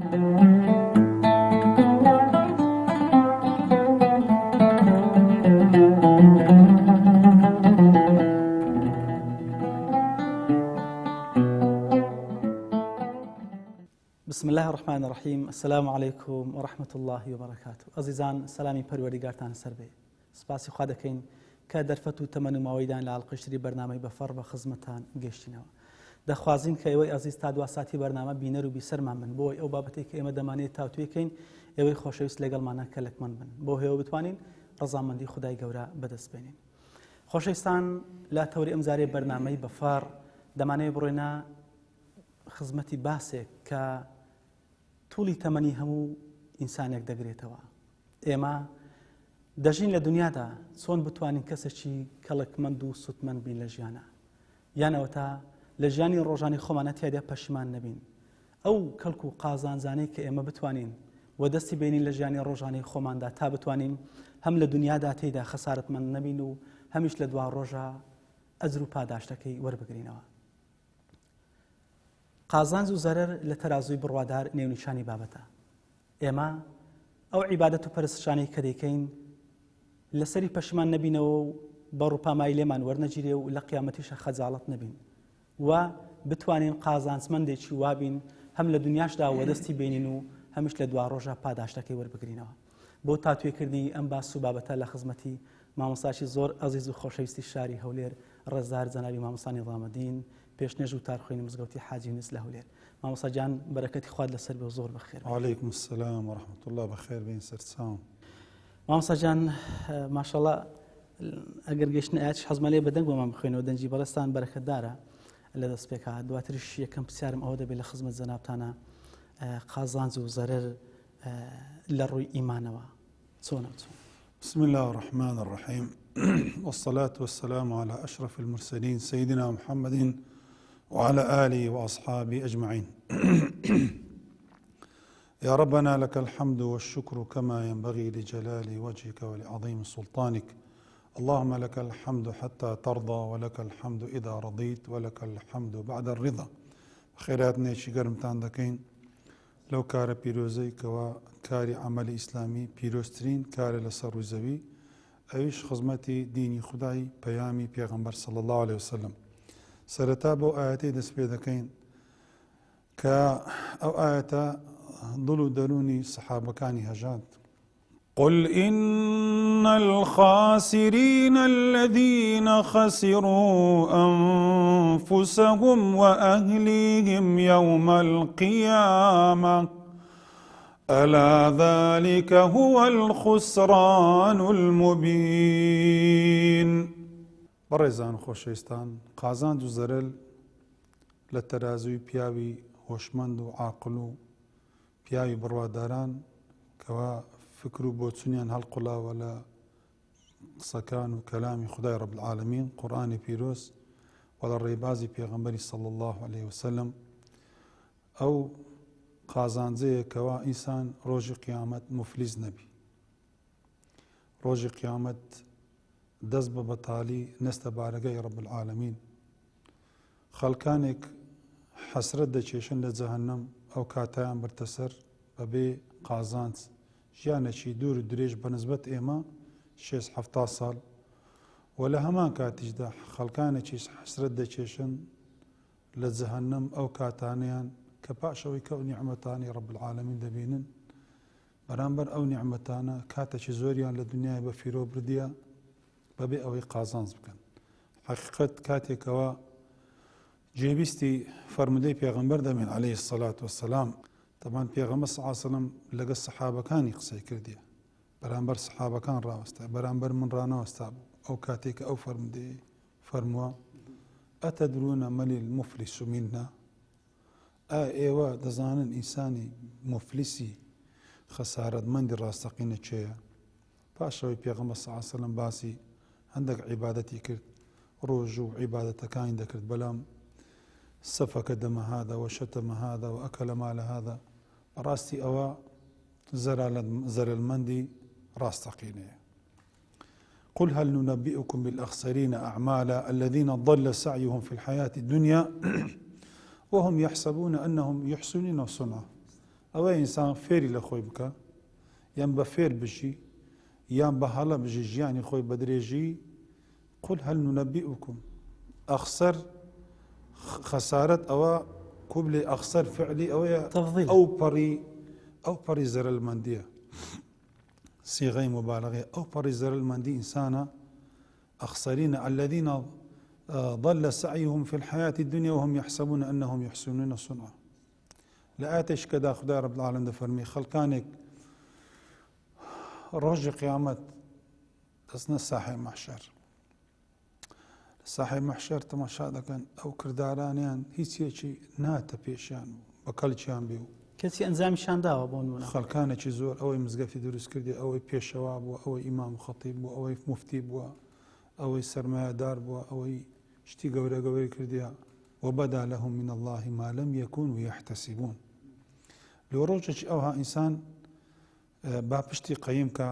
بسم الله الرحمن الرحيم. السلام عليكم ورحمة الله وبركاته. عزيزان سلامي پروردگارتان سر بێ. سپاسی خوا دەکەین کە دەرفەت و تەمەن و ماوەیدان لە ئاڵقەشتری بەرنامەی بەفەڕ بە خزمەتان گەشتینەوە. دەخوازین کە ئێوەی عزیز تا دوا ساتی بەرنامە بینەر و بیسەرمان بن بۆی ئەو بابەتێک کە ئێمە دەمانێت تاوتوێکەین ئێوەی خۆشەویست لەگەڵمانە کەلکمەند بن بۆ هێوە بتوانین ڕەزامەندی خودای گەورە بەدەست بێنین. خۆشەویستان، لە تەوری ئەمجارێ بەرنامەی بەفەڕ دەمانەوێت بڕۆینە خزمەتی باسێک کە توولی تەمەنی هەموو ئینسانێک دەگرێتەوە. ئێمە دەژین لە دنیادا چۆن بتوانین کەسێکی کەڵکمەند و سوتمەند بین لە ژیانە، یانەوە تا لە ژیانی ڕۆژانی خۆمانە تیادا پەشیمان نەبین. ئەو کەلک و قازانجانەی کە ئێمە بتوانین و دەستی بینین لە ژیانی ڕۆژانی خۆماندا تا بتوانین هەم لە دنیادا تێیدا خەسارەتمەند نەبین و هەمیش لە دوا ڕۆژە ئەجر و پاداشتەکەی وەربگرینەوە. قازانج و زەرەر لە تەرازوی بڕوادار نێونیشانی بابەتە. ئێمە ئەو عیبادەت و پەرستشانەی کە دەیکەین لەسەری پەشیمان نەبینەوە و بە ڕووپامایی لێمان وەرنەگیرێ و لە قیامەتیشە خەجاڵەت نەبین و بتوانین قازانجمەندێکی وابین هەم لە دنیاشدا وەدەستی بینین و هەمیش لە دوا ڕۆژە پاداشتەکەی وەربگرینەوە. بۆ تاتوێکردنی ئەم باس و بابەتە لە خزمەتی مامۆستاشی زۆر عەزیز و خۆشەویستی شاری هەولێر ڕێزدار جەنابی مامۆستا نیظامەدین پێشنێژ و تارخوێنی مزگەوتی حاجی نووس لە هەولێر. مامۆستا گیان بەرەکەتی خوات لەسەر بێ و زۆر بەخێر. وعليكم السلام ورحمة الله بخير بين سرسام. مامۆستا گیان ماشەڵڵا ئەگەر گەشتن ئاەتش حەزمە لێ بەدەنگ بۆمان بخوێنەوە دەنجی بەڕێستان بەرەکەتدارە لە دەست پێکا. دواتریش یەکەم پرسیارم ئەوە دەبێت لە خزمەت جەنابتانە قازانج و زەرەر لە ڕووی ئیمانەوە چۆنە چۆن؟ بسم الله الرحمن الرحيم والصلاة والسلام على أشرف المرسلين سيدنا محمد وعلى آله وأصحابه أجمعين. يا ربنا لك الحمد والشكر كما ينبغي لجلال وجهك ولعظيم سلطانك. اللهم لك الحمد حتى ترضى ولك الحمد إذا رضيت ولك الحمد بعد الرضا. خيرات نيشي قرمتان دكين لو كار بيروزي كوا كاري عمل إسلامي بيروسترين كار لسر زوي أيش خزمتي ديني خداي بيامي بيغمبر صلى الله عليه وسلم. سرتا بو آياتي دس بيدكين كا أو آياتا ضلوا دروني صحابة كاني هجات. قل إن الخاسرين الذين خسروا أنفسهم وأهليهم يوم القيامة ألا ذلك هو الخسران المبين. بەڕێزان خۆشەویستان، قازانج و زەرەر لە تەرازوی پیاوی هۆشمەند و عاقڵ و پیاوی بڕواداران کەوا فکر و بۆچونیان هەڵقوڵاوە لە قسەکان و کەلامی خودای ڕەب العالەمین قورئانی پیرۆز و لە ڕێبازی پێغەمبەری صلی الله عليه وسلم، ئەو قازانجەیە کەوا ئینسان ڕۆژی قیامەت مفلیس نەبی، ڕۆژی قیامەت دەست بە بەتاڵی نەستە بارەگەی ڕەب العالەمین. خەڵکانێک حەسرەت دەکێشن لە جەهەنەم ئەو کاتایان بردە سەر بەبێ قازانج، ژیانێکی دوور و درێژ بەنسبەت ئێمە 6-7 ساڵ و لە هەمان کاتیشدا خەڵکانێکیش حەسرەت دەکێشن لە جەهەنەم ئەو کاتانیان کە پاشەوەی کە ئەو نیعمەتانی ڕەب العالەمین دەبینن بەرامبەر ئەو نیعمەتانە کاتێکی زۆریان لە دنیای بە فیرۆ بردیە بەبێ ئەوەی قازانج بکەن. حەقیقەت کاتێکەوە جێبیستی فەرمودەی پێغەمبەر دەمێن عەلەیهی السەڵات وەسەلام، تەمان پێغەمبەر صلی الله عەلەیهی وسەلەم لەگەڵ سەحابەکانی قسەی کردیە، بەرامبەر سەحابەکان ڕاوەستا، بەرامبەر من ڕانەوەستا بوو. ئەو کاتێک ئەو فەرمودەی فەرمووە ئەتەدرونە مەنی المفلیس منا، ئێوە دەزانن ئینسانی مفلیسی خەسارەتمەندی ڕاستەقینە کێیە؟ پاشەوەی پێغەمبەر صلی الله عەلەیهی وسەلەم باسی هەندێک عیبادەتی کرد، ڕۆژ و عیبادەتەکانی دەکرد، بەڵام سەفەکە دەمە هذا وشەتەمە هذا وأكل مال هذا، بەڕاستی ئەوە زەرەرمەندی ڕاستەقینەیە. قل هل ننبئكم بالأخسرين أعمالا الذين ضل سعيهم في الحياة الدنيا وهم يحسبون أنهم يحسنون صنعا. ئەوە ئینسان فێری لە خۆی بکە یان بە فێر بژی یان بە هەڵە بژی ژیانی خۆی بە درێژی قل هەل نونەبئکم ئەخسەر خەسارەت ئەوە کوبلێ ئەخسەر فعلی ئەوەیە ئەو پەڕی زەرەلمەندیە صيغة مبالغة أو برزر المندي إنسانا أخسرين الذين ضل سعيهم في الحياة الدنيا وهم يحسبون أنهم يحسنون صنعا لآتش كدا خدا رب العالمين ده فرمي خلقانك رجع قيامت أصنع صاحب محشر صاحب محشر تماشا كان أو كردارانيان هيك شيء ناتا بيشان بكلشان بيو کەسی ئەنجامیشان داوە بۆ نمونە خەڵکانێکی زۆر ئەوەی مزگەفتی دروست کردی ئەوەی پێشەوا بووە ئەوەی ئیمام و خەتیب بووە ئەوەی مفتی بووە ئەوەی سەرمایەدار بووە ئەوەی شتی گەورە گەورەی کردیە وبدا لهم من الله ما لم يكونوا يحتسبون لۆ ڕۆژێکی ئەوها ئینسان با پشتی قەیم کە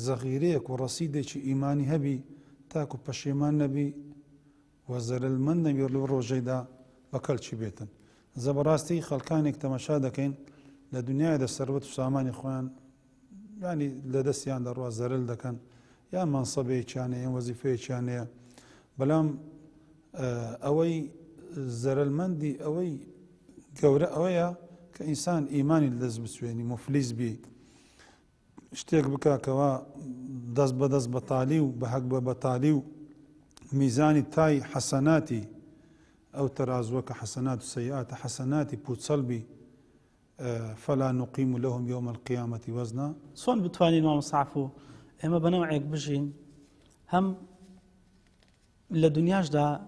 زەغیرەیەک و ڕەسیدێکی ئیمانی هەبی تاکو پەشێمان نەبی و زەرەلمەند نەبی لەو ڕۆژەیدا بەکەلچی بێتن زەبەڕاستی خەڵکانێک تەماشا دەکەین لە دنیایدا سەروەت و سامانی خۆیان ینی لە دەستیان دەڕوا زەرل دەکەن یان مەنسەبەیەکیان هەیە یان وەزیفەیەکیان هەیە بەڵام ئەوەی زەرەلمەندی ئەوەی گەورە ئەوەیە کە ئینسان ئیمانی لەدەست بسوێنی مفلیس بی شتێک بکاکەوە دەست بەدەست بەتالی و بەهەک بە بەتالی و میزانی تای حەسەناتی أو ترازوك حسنات وسيئات حسنات بوتصلبي فلا نقيم لهم يوم القيامة وزنا چۆن بتوانین مامۆستاعفو ئێمە بەنەوەیەک بژین هەم لە دنیاشدا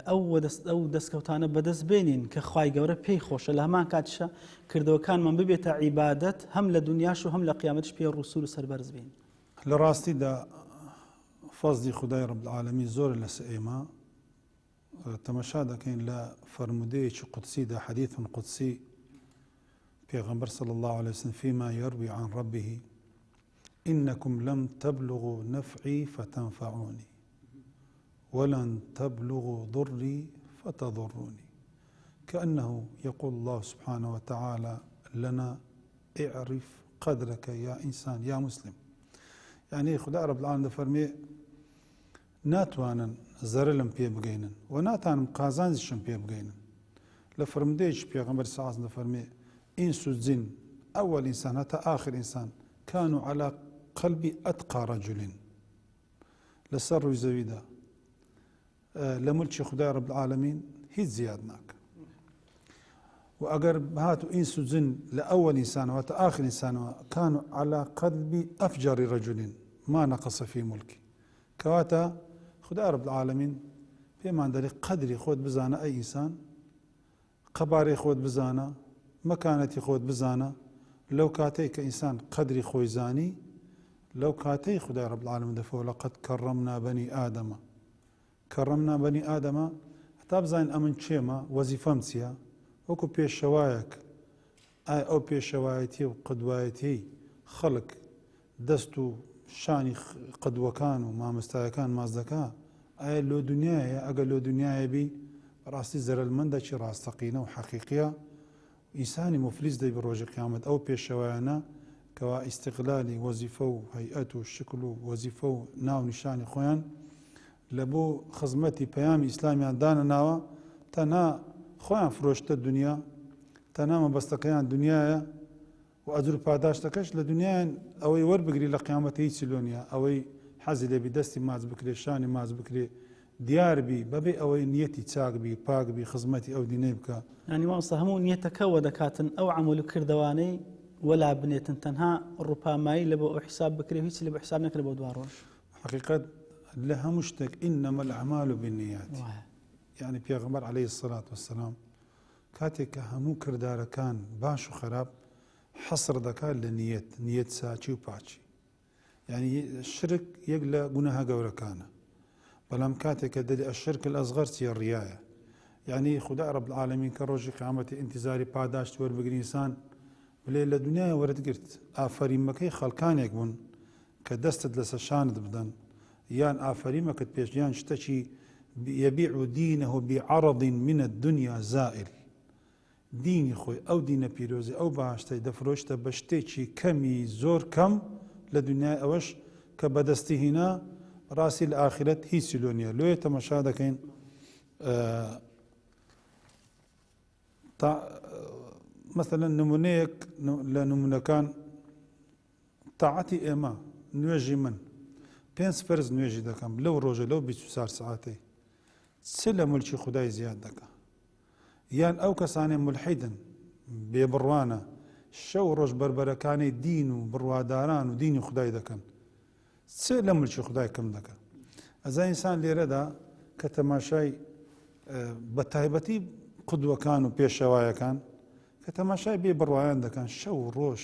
ئەو دەستکەوتانە بەدەست بێنین کە خوای گەورە پێی خۆشە لە هەمان کاتیشە کردەوەکانمان ببێتە عیبادەت هەم لە دنیاش و هەم لە قیامەتش پێ ڕوسول و سەربەرز بین لە ڕاستیدا فەزلی خودای رب العالمین زۆر لەسەر ئێمە تەماشا دەکەین لە فەرمودەیەکی قودسیدا حەدیث قودسی پێغەمبەر صلی الله عليه وسلم فيما يروي عن ربه إنكم لم تبلغوا نفعي فتنفعوني ولن تبلغوا ضري فتضروني كأنه يقول الله سبحانه وتعالى لنا اعرف قدرك يا إنسان يا مسلم يعني خدا رب العالمين فرمي ناتوانن زەرلم پێ بگەینن و ناتانم قازانجیشم پێ بگەینن لە فرمودەیەکی پێغەمبەر سەڵ دەفەرمێ ئینس و جین ئەوەل ئینسان هەتا ئاخر ئینسان كانوا على قلبي أتقى رجل لەسەر ڕووی زەویدا لە مولکی خدای رب العالمین هیچ زیاد ناکە و ئەگەر هاتو ئینس و جین لە ئەوەل ئینسانەوە هەتا ئاخر ئینسانەوە كانوا على قلبي أفجر رجل ما نقص في ملكي کەواتە خدا رب العالمین پێمان دەڵێ قەدری خۆت بزانە ئەی ئینسان قەبارەی خۆت بزانە مەکانەتی خۆت بزانە لەو کاتەی کە ئینسان قەدری خۆی زانی لەو کاتەی خدای رب العالمین دەفەوە لەقەد کەڕەمنا بەنی ئادەمە کەڕەمنا بەنی ئادەمە هەتا بزانین ئەمن چێمە وەزیفەم چییە وەکو پێشەوایەک ئایا ئەو پێشەوایەتی و قدوایەتی خەڵک دەست و شانی قدوەکان و مامۆستایەکان ماز دەکا ئایا لۆ دنیاە ئەگەر لۆ دنیاە بی ڕاستی زەرەلمەندێکی ڕاستەقینە و حەقیقیە ئینسانی مفلیس دەی بە ڕۆژی قیامەت ئەو پێشەوایانە کەوا ئیستیقلالی وەزیفە و هەیئەت و شکل و وەزیفە و ناو نیشانی خۆیان لە بۆ خزمەتی پەیامی ئیسلامیان دانە ناوە تەنها خۆیان فرۆشتە دنیا تەنها مەبەستەکەیان دنیاە و ئەجر پاداشتەکەش لە دنیایان ئەوەی وەربگری لە قیامەتی هیچی لۆ نیە ئەوەی حەزی لێبی دەستی ماچ بکرێ شانی ماچ بکرێ دیاربی بەبێ ئەوەی نیەتی چاکبی پاکبی خزمەتی ئەو دینەی بکە ینی مامۆستا هەموو نیەتەکەوە دەکاتن ئەو عەمەل و کردەوانەی وەلا بنێتن تەنها ڕووپامایی لە بۆ ئەو حیساب بکرێ هیچی لە بۆ حیساب نەکرێ بۆ دوا ڕۆژ حقیقەت لە هەموو شتێک إنما الأعمال بالنيات يعني پێغەمبەر عليه الصلاة والسلام کاتێک کە هەموو کردارەکان باش و خراپ حەسر دەکات لە نیەت ساچی و پاچی یعنی شرک یەک لە گوناها گەورەکانە بەڵام کاتێک کە دەری الشرك الأصغر چیە ڕیایە یعنی خدا رب العالمین کە ڕۆژی قیامەتی ئینتیزاری پاداشت وەربگری ئینسان بڵێ لە دنیای وەرتگرت ئافەریمەکەی خەڵکانێک بوون کە دەستت لەسەر شانت بدەن یان ئافەریمەکەت پێشیان شتێکی يبيع دينه بعرض من الدنيا زائل دینی خۆی ئەو دینە پیرۆزی ئەو باشتەی دەفرۆشتە بە شتێکی کەمی زۆر کەم لە دنیای ئەوەش کە بەدەستی هینا ڕاستی لە ئاخرەت هیچی لۆ نییە. لێ تەماشا دەکەین مثلا نمونەیەک لە نمونەکان تاعەتی ئێمە نوێژی من 5 فەرز نوێژی دەکەم لەو ڕۆژە لەو 24 ساعتەی چ لە مولکی خودای زیاد دەکە؟ یان ئەو کەسانێ مولحیدن بێبڕوانە شەو ڕۆژ بربەرەکانی دین و بڕواداران و دینی خودای دەکەن چ لە مولکی خودای کەم دەکەن؟ ئەزا ئینسان لێرەدا کە تەماشای بە تایبەتی قودوەکان و پێشەوایەکان کە تەماشای بێ بڕوایان دەکەن شەو ڕۆژ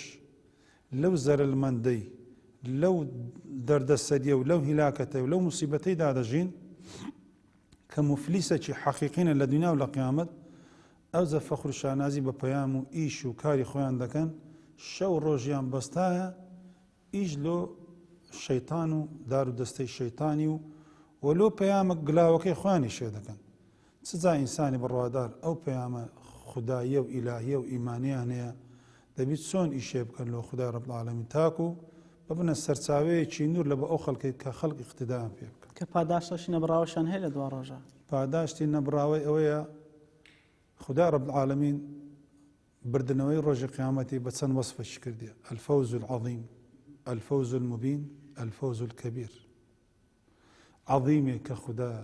لەو زەرلمەندەی لەو دەردەسەریە و لەو هیلاکەتە و لەو موسیبەتەی دادەژین کە مفلیسەکی حەقیقینە لە دنیا و لە قیامەت ئەو زە فەخر و شانازی بە پەیام و ئیش و کاری خۆیان دەکەن شەو ڕۆژیان بەستایە ئیش لۆ شەیتان و دار و دەستەی شەیتانی و وەلۆ پەیامە گلاوەکەی خۆیانی شێ دەکەن. چجا ئینسانی بڕوادار ئەو پەیامە خوداییە و ئیلاهیە و ئیمانیان هەیە دەبیت چۆن ئیشێ بکەن لۆ خودای ڕەب العالەمین تاکو ببنە سەرچاوەیەکی نور لە بە ئەو خەڵکەی کە خەڵک اقتیدایان پێ بکەن. کە پاداشتەشی نەبراوەشان هەیە لە دوا ڕۆژە. پاداشتی نەبراوەی ئەوەیە خودای ڕەب العالەمین بردنەوەی ڕۆژی قیامەتی بە چەند وەسفەشی کردیە: الفەوز العەظیم، الفەوز المبین، الفەوز الکەبیر. عەظیمێک کە خودایە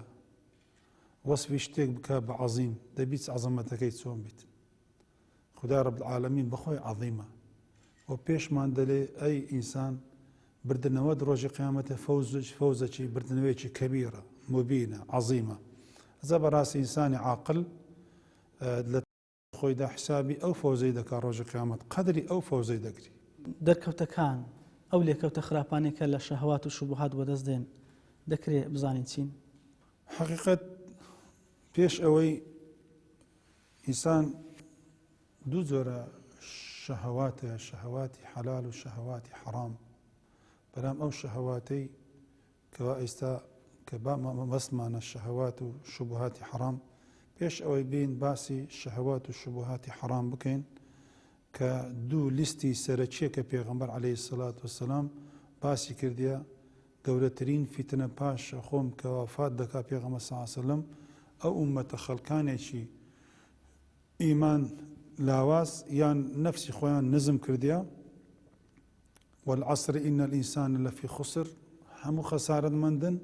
وەسفی شتێک بکە بە عەظیم دەبیت عەزەمەتەکەی چۆن بیت. خودای ڕەب العالەمین بەخۆی عەظیمە و پێشمان دەلێ ئەی ئینسان بردنەوەت ڕۆژی قیامەتە فەوزەکی بردنەوەیەکی کەبیرە مبینە عەظیمە. ئەزا بەڕاستی ئینسانی عاقل لە خۆیدا حسابی ئەو فەوزەی دەکا ڕۆژی قیامەت قەدری ئەو فەوزەی دەگری. دەرکەوتەکان ئەو لێکەوتە خراپانێکە لە شەهەوات و شوبهات وەدەست دێن دەکرێت بزانین چین؟ حقیقەت پێش ئەوەی ئینسان دوو جۆرە شەهەواتە، شەهەواتی حەلال و شەهەواتی حەرام. بەرام ئەو شەهەواتەی کەوا ئێستا کە بەسمانە شەهەوات و شوبهاتی حەرام پێش ئەوەی بین باسی شەهەوات و شوبهاتی حەرام بکەین کە دوو لیستی سەرەکیە کە پێغەمبەر عەلەیهی سەڵات وەسەلام باسی کردیە گەورەترین فیتنە پاش خۆم کە وەفات دەکا پێغەمبەر سەڵڵەهو عەلەیهی وسەلەم ئەو ئومەتە خەڵکانێکی ئیمان لاواز یان نەفسی خۆیان نزم کردیە والعەسر ئین الئینسان لەفی خسر هەموو خەسارەتمەندن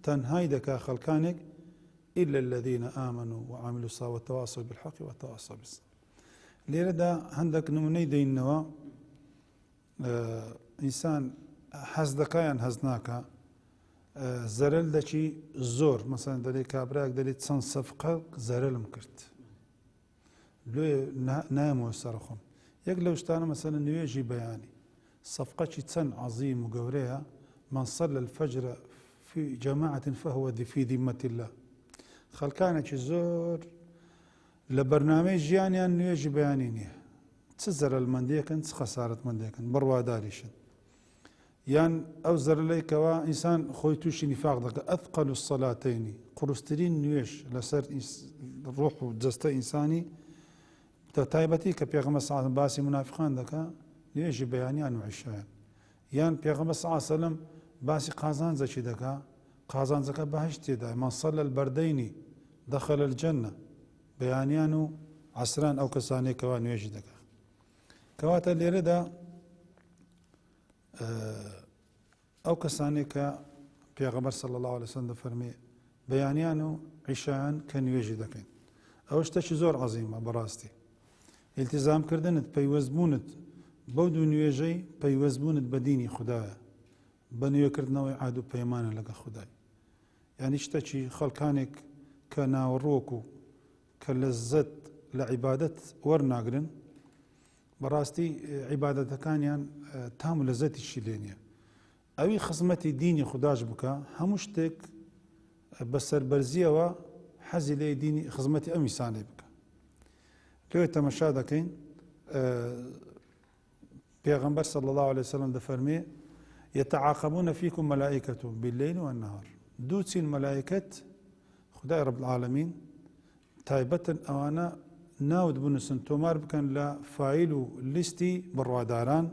تەنهای دەکا خەڵکانێک إلا الذين آمنوا وعملوا الصالحات وتواصوا بالحق وتواصوا بالصبر. لێرەدا هەندێک نمونەی دەینەوە ئینسان حەز دەکا یان حەز ناکا زەرەل دەچی زۆر مەسەڵەن دەڵێ کابراک دەڵێت چەند سەفقە زەرەلم کرد لێ نایەمەوە سەرخۆم. یەک لەو شتانە مەسەڵەن نوێژی بەیانی سەفقەکی چەند عەظیم و گەورەیە من صلى الفجر في جماعة فهو في ذمة الله. خەڵکانێکی زۆر لە بەرنامەی ژیانیان نوێژی بەیانی نییە چ زەرەلمەندیەکەن چ خەسارەتمەندیەکەن بڕواداریشن یان ئەو زەرلەی کەوا ئینسان خۆی تووشی نیفاق دەکە ئەثقەل الصەلاتەینی قورسترین نوێژ لەسەر ڕوح و جەستە ئینسانی تایبەتی کە پێغەمبەر سەڵڵەهو عەلەیهی وسەلەم باسی منافقان دەکا نوێژی بەیانیان و عیشایان. یان پێغەمبەر سەڵڵەهو عەلەیهی وسەلەم باسی قازانجەکی دەکا قازانجەکە بەهەشت تێدایە من صلى البەردەینی دەخەل الجەنە بەیانیان و عەسران ئەو کەسانەی کەوا نوێژی دەکا. کەواتە لێرەدا ئەو کەسانێک کە پێغەمبەر صلی الله علیه وسلم دەفەرمێ بەیانیان و عیشایان کە نوێژی دەکەین ئەوە شتێکی زۆر عەزیمە بەڕاستی. ئیلتیزامکردنت پەیوەستبوونت بەو دوو نوێژەی پەیوەستبوونت بە دینی خودایە بە نوێکردنەوەی عاد و پەیمانە لەگە خودای. یعنی شتێکی خەڵکانێک کە ناوەڕۆک و کە لەزەت لە عیبادەت وەرناگرن بەڕاستی عیبادەتەکانیان تام و لەزەتیشی لێ نییە. ئەوی خزمەتی دینی خوداش بکە هەموو شتێک بە سەربەرزیەوە حەزی لێ دینی خزمەتی ئەم ئینسانەی بکە. لێوێ تەمەشا دەکەین پێغەمبەر صلی الله علیه وسلم دەفەرمێ يتعاقبون فيكم ملائكة بالليل والنهار. دوو چین مەلایکەت خدای ڕەب العالەمین تایبەتن ئەوانە ناوت بنووسن تۆمار بکەن لە فایل و لیستی بڕواداران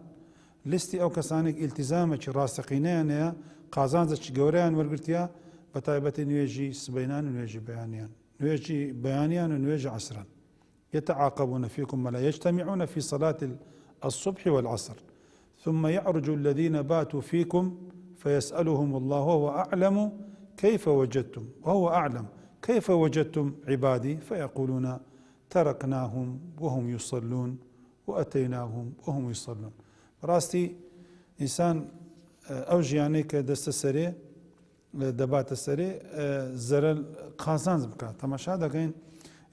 لیستی ئەو کەسانێک ئیلتیزامێکی ڕاستەقینەیان هەیە قازانجێکی گەورەیان وەرگرتیا بە تایبەتی نوێژی سبەینان و نوێژی بەیانیان نوێژی بەیانیان و نوێژی عەسران يتعاقبون فيكم ولا يجتمعون في صلاة الصبح والعصر ثم يعرج الذين باتوا فيكم فيسألهم الله وهو أعلم كيف وجدتم وهو أعلم كيف وجدتم عبادي فيقولون تركناهم وهم يصلون وأتيناهم وهم يصلون راستي إنسان أو ژیانەی کە دەستە سەرێ دەباتە سەرێ زەرەر قازانج بکات تەماشا دەکەین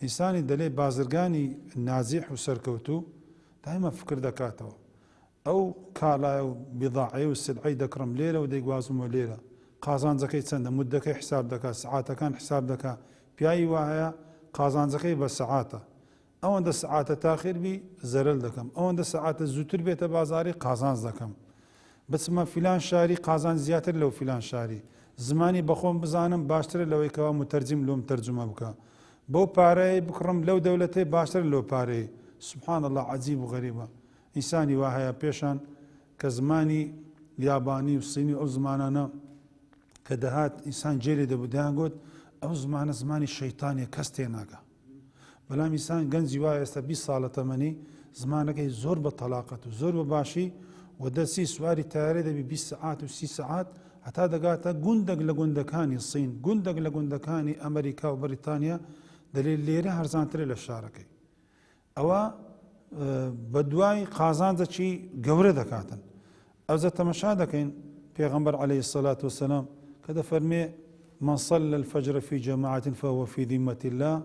ئینسانی دەلێ بازرگانی نازیح و سەرکەوتوو دایمە فکر دەکاتەوە ئەو کاڵایە و بیضاعەیە و سلعەی دەکڕم لێرە و دەیگوازمەوە لێرە قازانجەکەی چەندە مودەکەی حساب دەکات سعاتەکان حساب دەکات پیاوی وایە قازانجەکەی بە سعاتە ئەوەندە سعاتە تاخیر بی زەرەر دەکەم ئەوەندە سعاتە زووتر بێتە بازاری قازانج دەکەم بچمە فیلان شاری قازان زیاتر لەو فیلان شاری زمانی بەخۆم بزانم باشترە لەوەی کەوا متەرجم لۆم تەرجمە بکە بۆ پارەی بکڕم لەو دەولەتەی باشتر لەو پارەی سبحان الله عەجیب و غەریبە ئینسانی وا هەیە پێشان کە زمانی یابانی و سینی ئەو زمانانە کە دەهات ئینسان جێرێ دەبوو دەیان گوت ئەو زمانە زمانی شەیتانیە کەس تێناگە بەڵام ئینسان گەنجی وایە ئێستا 20 ساڵە تەمەنی زمانەکەی زۆر بە تەلاقەت و زۆر بە باشی و دەستی سواری تارێ دەبی 20 سعات و 30 سعات هەتا دەگاتە گوندێک لە گوندەکانی سین گوندێک لە گوندەکانی ئەمریکا و بەریتانیا دەلێت لێرە هەرزانترێ لە شارەکەی ئەوە بە دوای قازانجێکی گەورە دەکاتن ئەوزە تەمەشا دەکەین پێغەمبەر عەلەیهی السەلات وەسەلام کە دەفەرمێ من صلى الفجر في جماعة فهو في ذمة الله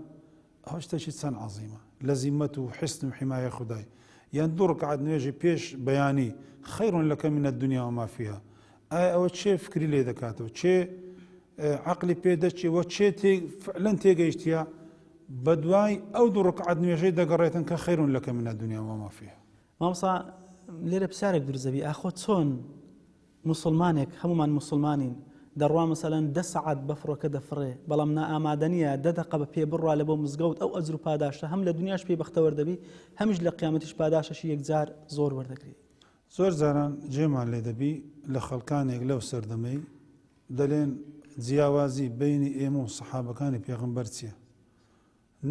ئەوە شتێکی چەند عەزیمە لە زیممەت و حسن و حیمایە خودای یان دوو ڕکعات نوێژی پێش بەیانی خەیڕ لەکە من الدنیا وما فيها ئایا ئەوە چێ فکری لێ دەکاتەوە چێ عەقلی پێ دەچێەوە چێ فعلەن تێگەیشتیە بە دوای ئەو دوو ڕکعات نوێژەی دەگەڕێتن کە خەیڕ لەکە من الدنیا وما فيها مامۆستا لێرە پرسیارێک دروزەبی ئاخۆ چۆن مسلمانێک هەمومان مسلمانین دەڕوا مەسەلەن 10 سعات بەفڕۆکە دەفڕێ بەڵام نائامادەنیە 10 دقە بە پێ بڕوا لە بۆ مزگەوت ئەو ئەجر و پاداشە هەم لە دنیاش پێی بەختە وەردەبی هەمیش لە قیامەتیش پاداشەشی یەکجار زۆر وەردەگری زۆر جاران جێمان لێ دەبی لە خەڵکانێک لەو سەردەمەی دەڵێن جیاوازی بینی ئێمە و سەحابەکانی پێغەمبەر چییە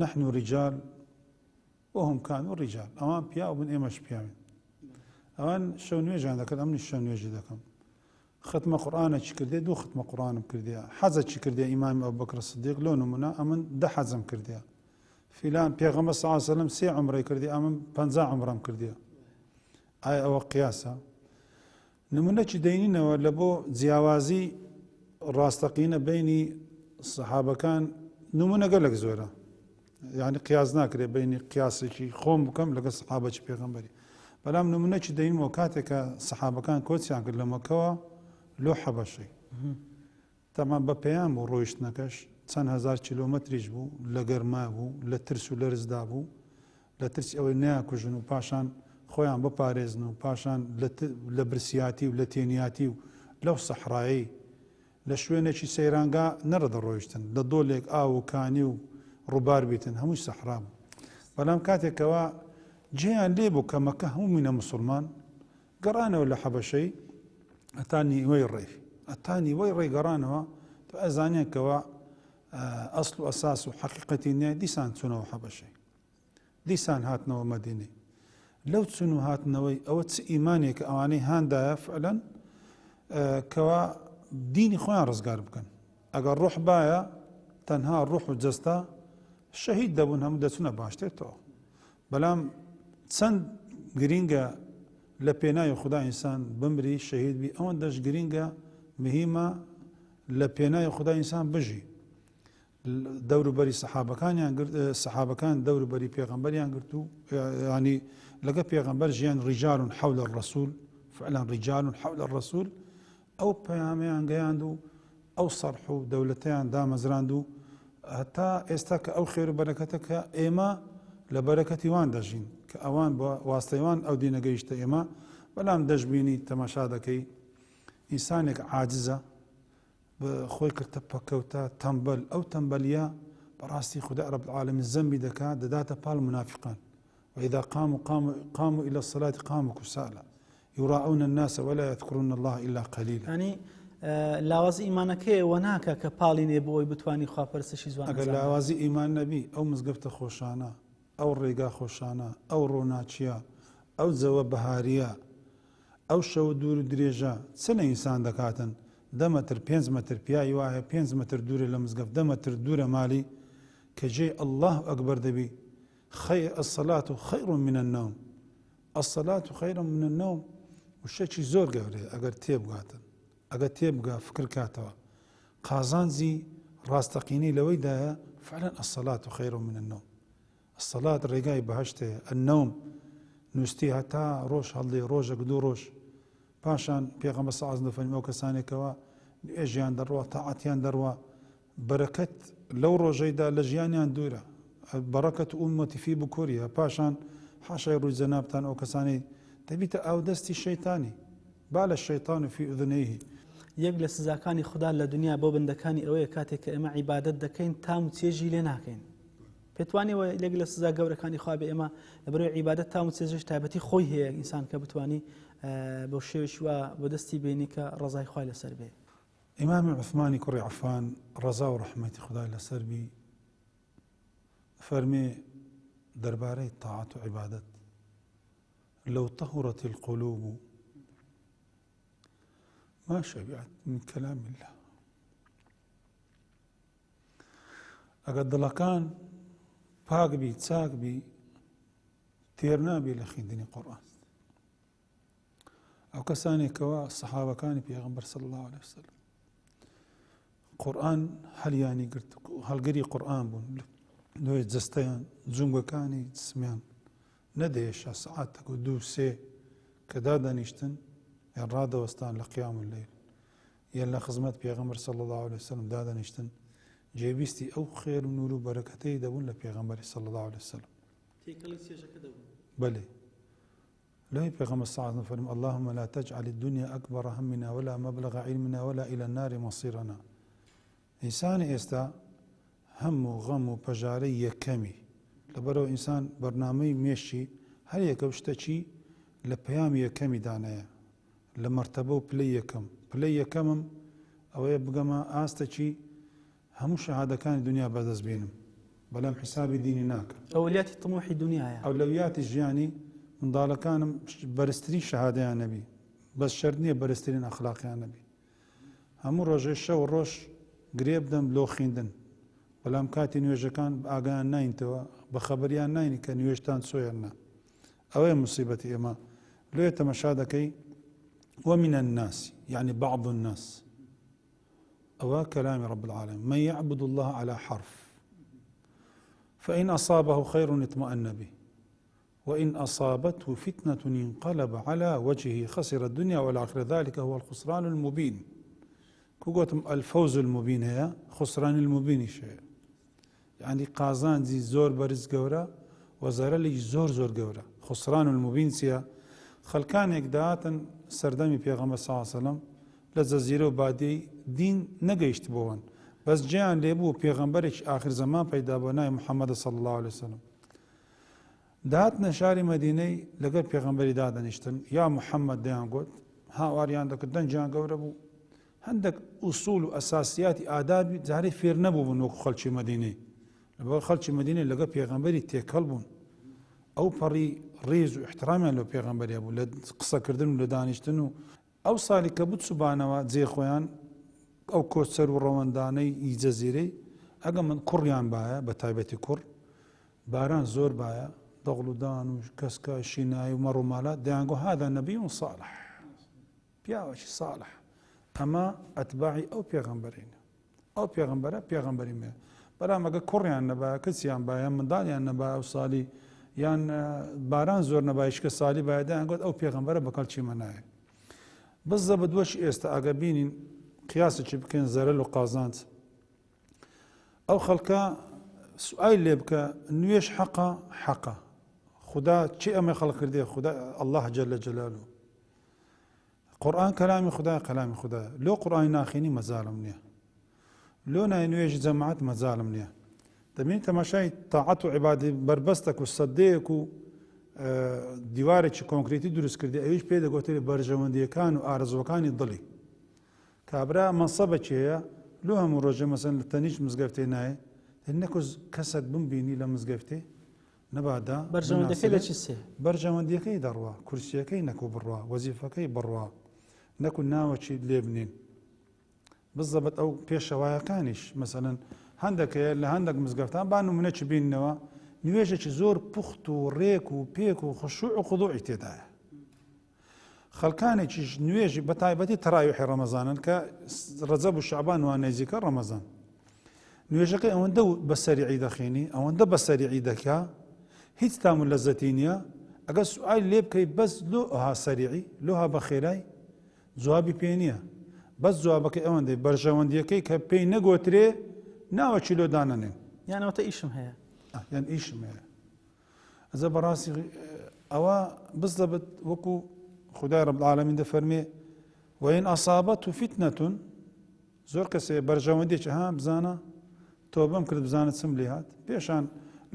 نحن رجال وهم كانوا رجال ئەوان پیا و بن ئێمەش پیاوین ئەوان شەو نوێژیان دەکەن ئەمنیش شەو نوێژی دەکەم ختمە قورآنێکی کردێ دوو ختمە قورآنم کردیا حەزێکی کردێ ئیمامی ئەبوبەکر سیدیق لۆ نمونە ئەمن 10 حەزم کردیا فیلان پێغەمبەر صلی الله علیه و سلم 3 عمرەی کردی ئەمن 50 عمرەم کردیا ئایا ئەوە قیاسە نمونەکی دەینینەوە لە بۆ جیاوازی ڕاستەقینە بینی سەحابەکان نمونە گەلێک زۆرە یعنی قیاس ناکرێ بینی قیاسێکی خۆم بکەم لەگەڵ سەحابەی پێغەمبەری بەڵام نمونەکی دەینەوە کاتێکە سەحابەکان کۆچیان کرد لە مەکەوە لۆ حەبەشەی تەمان بە پێیان بوو ڕۆیشتنەکەش چەند هەزار کیلۆمەتریش بوو لە گەرما بوو لە ترس و لەرزدا بوو لە ترسی ئەوەی نەیاکوژن و پاشان خۆیان بپارێزن و پاشان لە برسیاتی و لە تێنیاتی و لەو سەحرایی لە شوێنێکی سەیرانگا نەڕەدەڕۆیشتن لە دۆڵێک ئاو و کانی و ڕووبار بیتن هەمووی سەحرا بوو بەڵام کاتێکەوە جێیان لێ بوو کە مەکە هەموو مینە مسلمان گەڕانەوە لە حەبەشەی ئەتانی وەی ڕێی ئەتانی وەی ڕێی گەڕانەوە تو ئەزانێن کەەوە ئەسڵ و ئەساس و حەقیقەتی نییە دیسان چوونەوە حەبەشەی دیسان هاتنەوە مەدینەی لەو چون و هاتنەوەی ئەوە چ ئیمانێک ئەوانەی هاندایە فعلەن کەوا دینی خۆیان ڕزگار بکەن ئەگەر ڕوح باە تەنها ڕوح و جەستا شەهید دەبوون هەموو دەچونە باشترێتەوە بەڵام چەند گرینگە لە پێناوی خوددا ئینسان بمری شەهید بی ئەوەندەش گرینگە مهمە لە پێناوی خوددا ئینسان بژی دەوروبەری سەحابەکان دەوروبەری پێغەمبەریان گرت و ینی لەگە پێغەمبەر ژیان ڕیجال حول الرسول فعلا ڕیجال حول الرسول ئەو پەیامەیان گەیاند و ئەو سەرح و دەولەتەیان دامەزراند و هەتا ئێستا کە ئەو خێر و بەرەکەتە کە ئێمە لە بەرەکەتی وان دەژین کە ئەوان بە واستەیوان ئەو دینە گەیشتە ئێمە بەڵام دەشبینی تەماشا دەکەی ئینسانێک عاجزە خۆی کردتە پەکەوتە تەمبەل ئەو تەمبەلیە بەڕاستی خدا رب العالمین زەمبی دەکات دەداتە پاڵ منافقان وإذا قاموا إلى الصلاة قاموا كسالى يراءون الناس ولا يذكرون الله إلا قليلا. يعني لاوازی ئیمانەکەیەوە ناکە کە پاڵی نێ بۆی بتوانی خواپەرستشی جوان ئەگەر لاوازی ئیمان نەبی ئەو مزگەفتە خۆشانە ئەو ڕێگا خۆشانە ئەو ڕۆناچیە ئەو جەوە بەهاریە ئەو شەو دوور و درێژە چ لە ئینسان دەکاتن 10 متر 5 متر پیاوی وایە 5 متر دوورە لە مزگەفت 10 متر دوورە مالی کە جێ الله ئەکبەر دەبی الصلاة خير من النوم الصلاة خير من النوم وشەکی زۆر گەورەیە ئەگەر تێبگاتن ئەگەر تێبگا فکر کاتەوە قازانجی ڕاستەقینەی لەوەیدایە فعلا الصلاة خير من النوم الصلاة ڕێگای بەهەشتەیە النوم نووستی هەتا ڕۆژ هەڵدێ ڕۆژێک دوو ڕۆژ پاشان پێغەمبەر صلی الله علیه و سلم فەرمی ئەو کەسانێکەوە نوێژیان دەڕوا تاعەتیان دەڕوا بەرەکەت لەو ڕۆژەیدا لە ژیانیان دوورە بەڕەکەت ئومەتی فی بکووریە پاشان حاشای ڕووی جەنابتان ئەو کەسانی دەبیتە ئاو دەستی شەیتانی با لە شەیطان فی ئوذنەیه. یەک لە سزاکانی خوددا لە دنیا بۆ بندەکانی ئەوەیە کاتێک کە ئێمە عیبادەت دەکەین تام و چێژی لێ ناکەین پێتوانیەوە یەک لە سزا گەورەکانی خوا بێ ئێمە لەبەرەوەی عیبادەت تام و چێژش تایبەتی خۆی هەیە ئینسان کە بتوانی بۆ شێوەی وە بۆ دەستی بینی کە ڕزای خوای لەسەر بێ. ئیمامی عوسمانی کوڕی عەفان ڕەزا و ڕەحمەتی خودای لەسەر بی فەرمێ دەربارەی تاعات و عیبادەت لو طهرت القلوب ما شبعت من كلام الله. ئەگەر دڵەکان پاک بی چاک بی تێر نابی لە خوێندنی قورئان. ئەو کەسانێکەوە سەحابەکانی پێغەمبەر صلی الله عليه وسلم قورئان هەلیانی گرت هەڵگری قورئان بوون لۆی جەستەیان جونگەکانی جسمیان نەدەیێشە سەعاتێک و 2-3 کە دادەنیشتن یان ڕادەوەستان لە قیام اللەیل یان لە خزمەت پێغەمبەر صلی الله عليه وسلم دادەنیشتن جێبیستی ئەو خێر و نور و بەرەکەتەی دەبوون لە پێغەمبەری صلی الله عليه وسلم. بەڵێ لۆی پێغەمبەر صلی الله عليه وسلم فەرمووی اللهم لا تجعل الدنيا أكبر همنا ولا مبلغ علمنا ولا إلى النار مصيرنا. ئینسانی ئێستا هەم و غەم و پەژارەی یەکەمی لەبەرەوە ئینسان بەرنامەی مێشی هەر یەکە شتێکی لە پەیامی یەکەمی دانەیە لە مەرتەبە و پلەی یەکەم پلەی یەکەمم ئەوەیە بگەمە ئاستەکی هەموو شەهادەکانی دنیا بەدەست بێنم بەڵام حیسابی دینی ناکەم. ئەولیاتی تموحی دنیاە ئەولەویاتی ژیانی منداڵەکانم بەرزترین شەهادەیان نەبی بەس شەرت نییە بەرزترین ئەخلاقیان نەبی هەموو ڕۆژێ شەو ڕۆژ گرێ بدەم لۆ خوێندن بەڵام کاتی نوێژەکان ئاگایان ناینتەوە بە خەبەریان ناینی کە نوێژتان سۆیان نا ئەوەیە مصیبەتی ئێمە لێ تەمەشا دەکەی ومن الناس يعني بعض الناس أو كلام رب العالمين من يعبد الله على حرف فإن أصابه خير اطمأن به وإن أصابته فتنة انقلب على وجهه خسر الدنيا والآخرة ذلك هو الخسران المبين. كوغوتم الفوز المبين هي خسران المبين شيء يعني قازان زي زور برز جورا وزارلي زور جورا خسران المبين سيا خلكان يقداتا سردمي بيغمبر صلى الله عليه وسلم لجزيرة وبعدي دين نجيشت بوان بس جان ليبو بيغمبرش آخر زمان پیدا بنای محمد صلى الله عليه وسلم دات نشاري مدينة لقى بيغمبري دادا نشتن يا محمد ديان قلت ها واريان دك دن جان قوربو عندك أصول وأساسيات آداب زاري فير نبو بنوك خلشي مدينة لبقى خلشي مدينة لقى بيغمبري تيكلبون أو بري ريز واحترامي لو بيغمبري أبو قصة كردن لدانشتنو أو صالي كبوت سبحانه زي خوان أو كوتسر ورونداني يجزيري أجا من كوريان بايا بتايبتي كور باران زور بايا ضغلودان وكسكا شيناي ومرو مالات ديانقو هذا نبي صالح بياوشي صالح أما أتباعي أو بيغمبرين أو بيغمبرين بلا ما كوريان نبايا كسيان بايا من دانيان نبايا وصالي يان باران زور نبايا شكا صالي بايا ديانقو أو بيغمبرا بكال شي مناي بالضبط وش إستا أقابينين قياسة بكين زرل وقازانت أو خلقا سؤال اللي بكا نويش حقا خدا شيء ما خلق كرديه خدا الله جل جلاله قرآن كلامي خدا لو قرآن ناخيني مزالم نيه لو نويش جماعات مزالم نيه دەبین تەماشای تاعەت و عیبادی بربەستێک و سەدەیەک و دیوارێکی کۆنکریتی دروست کردی ئەویش پێ دەگوتێت بەرژەوەندیەکان و ئارزوەکانی دڵی کابرا مەنسەبێکی هەیە لۆ هەموو ڕۆژە مەسەن لە تەنیش مزگەفتێ نایە نەکوز کەسێک بمبینی لە مزگەفتێ نەبادا بەرژەوەندەکەی لە چی سێ بەرژەوەندیەکەی دەڕوا کورسیەکەی نەکو بڕوا وەزیفەکەی بڕوا نەکو ناوەچی لێ بنین بزەبەت ئەو پێشەوایەکانیش مەسەلەن هەندێکەیە لە هەندێک مزگەفتان با نمونەچ بیننەوە نوێژێکی زۆر پوخت و ڕێک و پێک و خشوع و خضوعی تێدایە خەڵکانێکیش نوێژی بە تایبەتی تەراویحی ڕەمەزانن کە ڕەجەب و شەعبان وان نزیکە ڕەمەزان نوێژەکەی ئەوەندە بە سەریعی دەخێنی ئەوەندە بە سەریعی دەکا هیچ تام و لەزەتی نییە ئەگەر سوئال لێ بکەی بەس لۆ ئەها سەریعی لۆها بە خێرای جوابی پێ نییە بەس جوابەکەی ئەوەندەی بەرژەوەندیەکەی کە پێی نەگوترێ ناوەچی لۆ دانەنێن یانەوەتە ئیشم هەیە یان ئیشم هەیە ئەزە بەڕاستی ئەوە بز دەبێت وەکو خدای رب العالمین دەفەرمێ وإن أصابته فتنة زۆر کەسێ بەرژەوەندێکی ها بزانە تۆبەم کرد بزانت چم لێ هات پێشان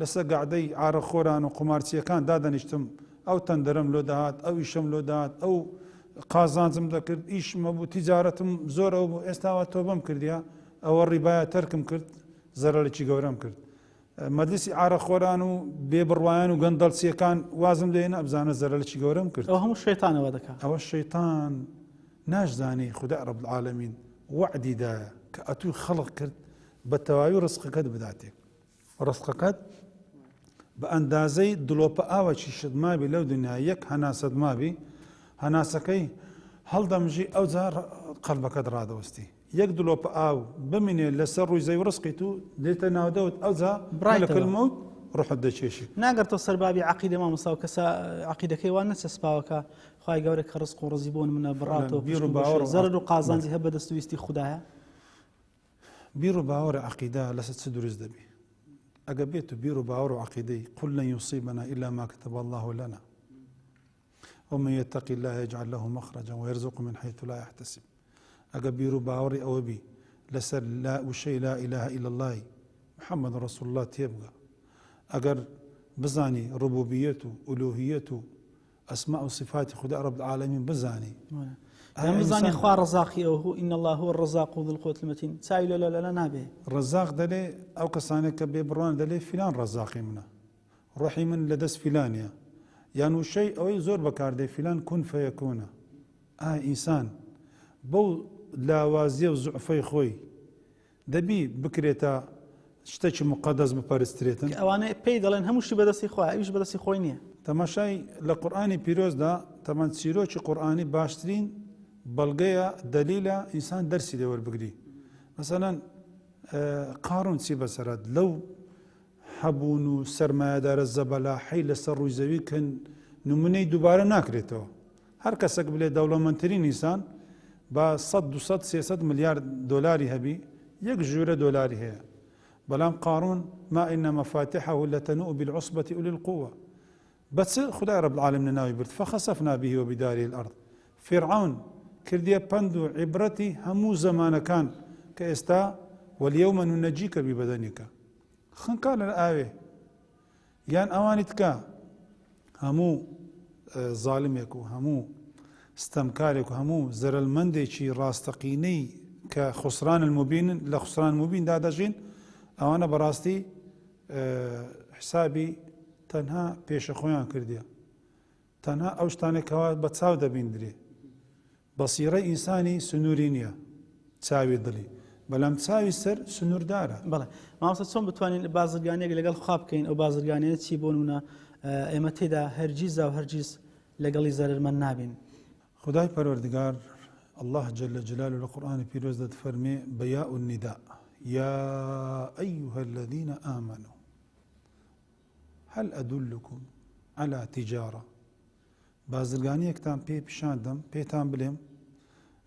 لەسەر گەعدەی ئارەخۆران و قومارچیەکان دادەنیشتم ئەو تەندەرم لۆ دەهات ئەو ئیشم لۆ دەهات ئەو قازانجم دەکرد ئیشمە بوو تیجارەتم زۆرەوە بوو ئێستاوە تۆبەم کردیا ئەوە ڕیبایە تەرکم کرد زەرەرێکی گەورەم کرد مەجلیسی ئارەخۆران و بێبڕوایان و گەندەڵچیەکان وازم لێنە ئەبزانە زەرەرێکی گەورەم کرد ئەو هەموو شەیتانەوە دەکات ئەوە شەیتان ناشزانی خودای رب العالمین وعدی دایە کە ئەتووی خەڵق کرد بە تەواوی ڕزقەکەت بداتێک ڕزقەکەت بە ئەندازەی دڵۆپە ئاوەکی شت مابی لەو دنیا یەک هەناسەت مابی هەناسەکەی هەڵدەمژی ئەو جار قەڵبەکەت ڕادەوەستی یەک دڵۆپە ئاو بمینێ لەسەر ڕووی زەوی ڕزقی و دێتە ناودەوت ئەو جا مەلەکەل مەوت ڕوحت دەچێشی ناگەرتەوە سەربابی عەقیدە مامۆستا و کەسە عەقیدەکەی وان نەچەسپاوەکە خوای گەورە کە ڕزق و ڕزی بۆن منە بڕاتەوە بیر و باوەڕ زەرر و قازانجی هەبە دەستویستی خوددایە بیر و باوەڕ عەقیدە لەسەر چ دروست دەبی ئەگە بێت و بیر و باوەڕ و عەقیدەی قل لن يصيبنا إلا ما كتب الله لنا ومن يتق الله يجعل له مخرجا ويرزقه من حيث لا يحتسب ئەگە بیر و باوەڕی ئەوە بی لەسەر لا وشەی لا إله إلا الله محمد رسول الله تێبگە ئەگەر بزانی ڕبوبیەت و ئولوهیەت و ئەسماء و صفاتی خودای رب العالمین بزانی بزانی خوا ڕەزاقی ئەو إن الله هو الرزاق ذو القوة المتين چاوی لەلا نابێ ڕەزاق دەلێ ئەو کەسانێک کە بێ بڕوان دەلێ فیلان ڕەزاقی منە ڕۆحی من لەدەست فیلانیە یان وشەی ئەوەی زۆر بەکاردێ فیلان کون فەیەکونە ئینسان بەو لاوازیە و زوعفەی خۆی دەبی بکرێتە شتێکی مقەدەس بپەرسترێتن ئەوانەیە پێی دەڵێن هەمووشی بەدەستی خۆی ئەویش بەدەستی خۆی نییە تەماشای لە قورئانی پیرۆزدا تەمان چیرۆکی قورئانی باشترین بەڵگەیە دەلیلە ئینسان دەرسی لێوەربگری مەسەلەن قارون چی بەسەرات لەو هەبوون و سەرمایەدارە زەبەلاحەی لەسەر ڕووی زەوی کە نمونەی دووبارە ناکرێتەوە هەر کەسێک بلێ دەوڵەمەندترین ئینسان بە 100-200-300 ملیارد دۆلاری هەبی یەک ژوورە دۆلاری هەیە بەڵام قارون ما إن مفاتحه لتنوء بالعصبة أولي القوة بس خدای رب العالمین ناوی برد فخسفنا به وبداره الأرض فرعون کردیە پند و عیبرەتی هەموو زەمانەکان کە ئێستا واليوم ننجيك ببدنك خنکە لە ئاوێ یان ئەوانی تکە هەموو زاڵمێک و هەموو ستەمکارێک و هەموو زەرەلمەندێکی ڕاستەقینەی کە خسران المبین لە خسران مبین دادەژین ئەوانە بەڕاستی حسابی تەنها پێشە خۆیان کردیە تەنها ئەو شتانێکەوە بە چاو دەبیندرێ بەسیرەی ئینسانی سنووری نییە چاوی دڵی بەڵام چاوی سەر سنووردارە بەڵێ مامۆستا چۆن بتوانین بازرگانیەک لەگەڵ خوا بکەین ئەو بازرگانیە چی بۆ نمونە ئێمە تێدا هەرگیزا و هەرگیز لەگەڵی زەرمەند نابین خدای پەروەردگار الله جل جلاله لە قورئانی پیرۆزدا دەفەرمێ بە یاء النداء يا أيها الذين آمنوا هل أدلكم على تجارة بازرگانیەکتان پێ پیشاندەم پێتان بڵێم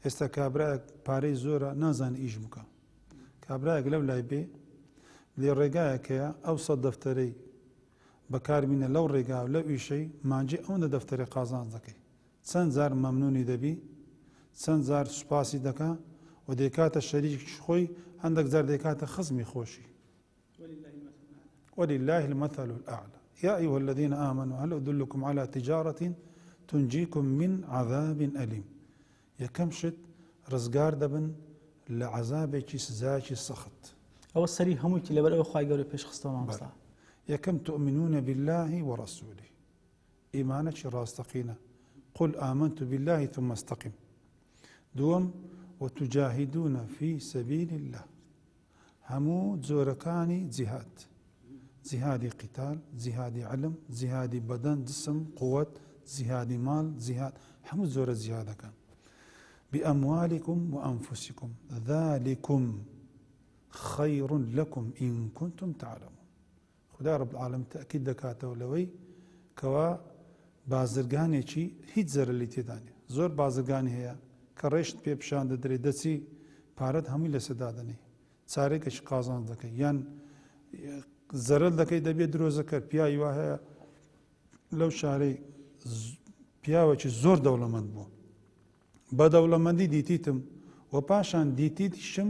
ئێستا کابراەک پارەی زۆرە نازانێت ئیش بکە کابراەک لەو لای بێ لێ ڕێگایەکەیە ئەو سەد دەفتەرەی بەکاربینە لەو ڕێگا و لەو ئیشەی مانجێ ئەوەندە دەفتەرەی قازانج دەکەی چەند جار مەمنونی دەبی چەند جار سوپاسی دەکا و دەکاتە شەریکی خۆی هەندێک جار دەکاتە خزمی خۆشی ولله المثل الأعلى يا أيها الذين آمنوا هل أدلكم على تجارة تنجيكم من عذاب أليم يكمشت رزقار دبن لعذابك سزاك سخط ئەوە سەری هەمووی لەبەر ئەوە خوای گەورە پێشخستەوە مامۆستا. يكم تؤمنون بالله ورسوله إيمانك راستقينا قل آمنت بالله ثم استقم دوم وتجاهدون في سبيل الله همو زوركاني جهاد جهاد قتال جهاد علم جهاد بدن جسم قوة جهاد مال جهاد همو زور جهاد كان بأموالكم وأنفسكم ذلكم خير لكم إن كنتم تعلمون. خدا رب العالمین تأکید دەکاتەوە لەوەی کەوا بازرگانێکی هیچ زەرەلی تێدا نیە. زۆر بازرگانی هەیە کە ڕێشت پێ پیشان دەدرێت دەچی پارەت هەمووی لەسەدا دەنێ چارێکەش قازانج دەکەی یان زەرەل دەکەی دەبێت درۆزەکەر پیاوی وا هەیە لەو شارەی پیاوێکی زۆر دەوڵەمەند بوو بە دەوڵەمەندی دیتیتم و پاشان دیتیتیشم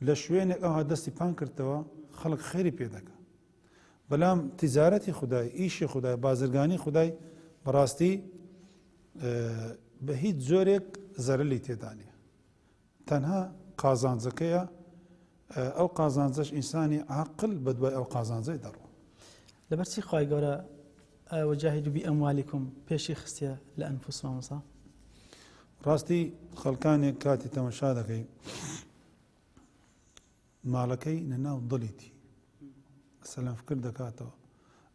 لە شوێنێک ئەوها دەستی پان کردەوە خەڵک خێری پێ دەکات. بەڵام تیجارەتی خودای ئیشی خودای بازرگانی خودای بەڕاستی بە هیچ زۆرێک زەرەلی تێدا نیە تەنها قازانجەکەیە ئەو قازانجەش ئینسانی عاقل بە دوای ئەو قازانجەی دەڕوە. لەبەرچی خوای گەورە وەجاهیدوا بئەموالیکم پێشی خستیە لە ئەنفوس مامۆستا؟ ڕاستی خەڵکانێک کاتی تەمەشا دەکەی ماڵەکەی لەناو دڵیتی سەلام فکر دەکاتەوە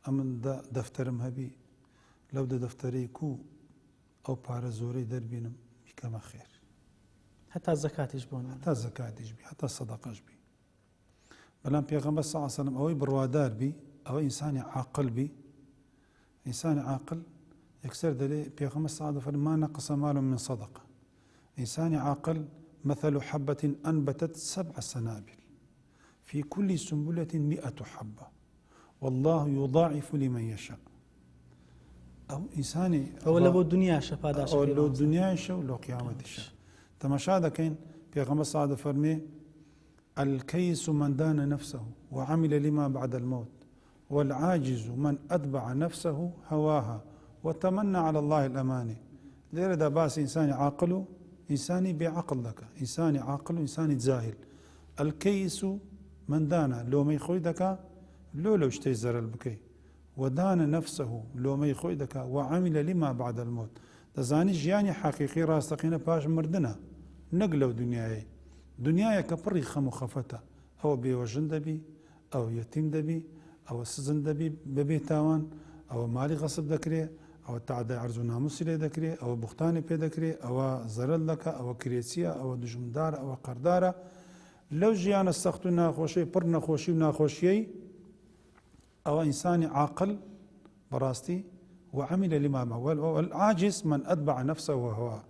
ئەمن دەفتەرم هەبی لەو دەفتەرەی کو ئەو پارە زۆرەی دەربینم بیکەمە خێر هەتا زەکاتیش بۆ هەتا زەکاتیش بی هەتا سەدەقەش بی. بەڵام پێغەمبەر صلی الله علیه و سلم ئەوەی بڕوادار بی ئەوە ئینسانی عاقل بی ئینسانی عاقل یەکسەر دەرێ پێغەمبەر صلی الله علیه و سلم ما نقص مال من صدقة ئینسانی عاقل مثل حبة أنبتت 7 سنابل في كل سنبلة 100 حبة والله يضاعف لمن يشاء. أو إنساني أو لو الدنيا شفادا أو لو الدنيا شو لو قيامة شاء. تماشا كين بيغمبر صلى الله عليه وسلم الكيس من دان نفسه وعمل لما بعد الموت والعاجز من أتبع نفسه هواها وتمنى على الله الأماني. ليرة دا باس إنساني عاقل إنساني بعقل لك إنساني عاقل إنساني جاهل. الكيس من دانا لو ما يخوي دكا لو اشتي زرل بكي ودان نفسه لو ما يخوي دكا وعمل لما بعد الموت. دزاني جياني حقيقي راستقينا باش مردنا نقلو دنياي كبري خم خفتا او بيوجن دبي او يتيم دبي او سزن دبي ببيتاوان او مالي غصب دكري او تعدى عرض ناموس لي دكري او بختاني بي دكري او زرل دكا او كريسيا او دجمدار او قرداره لو جيانا السخت ناخوشي پر ناخوشي وناخوشي او انسان عاقل براستي وعمل لما معه والعاجز من اتبع نفسه وهو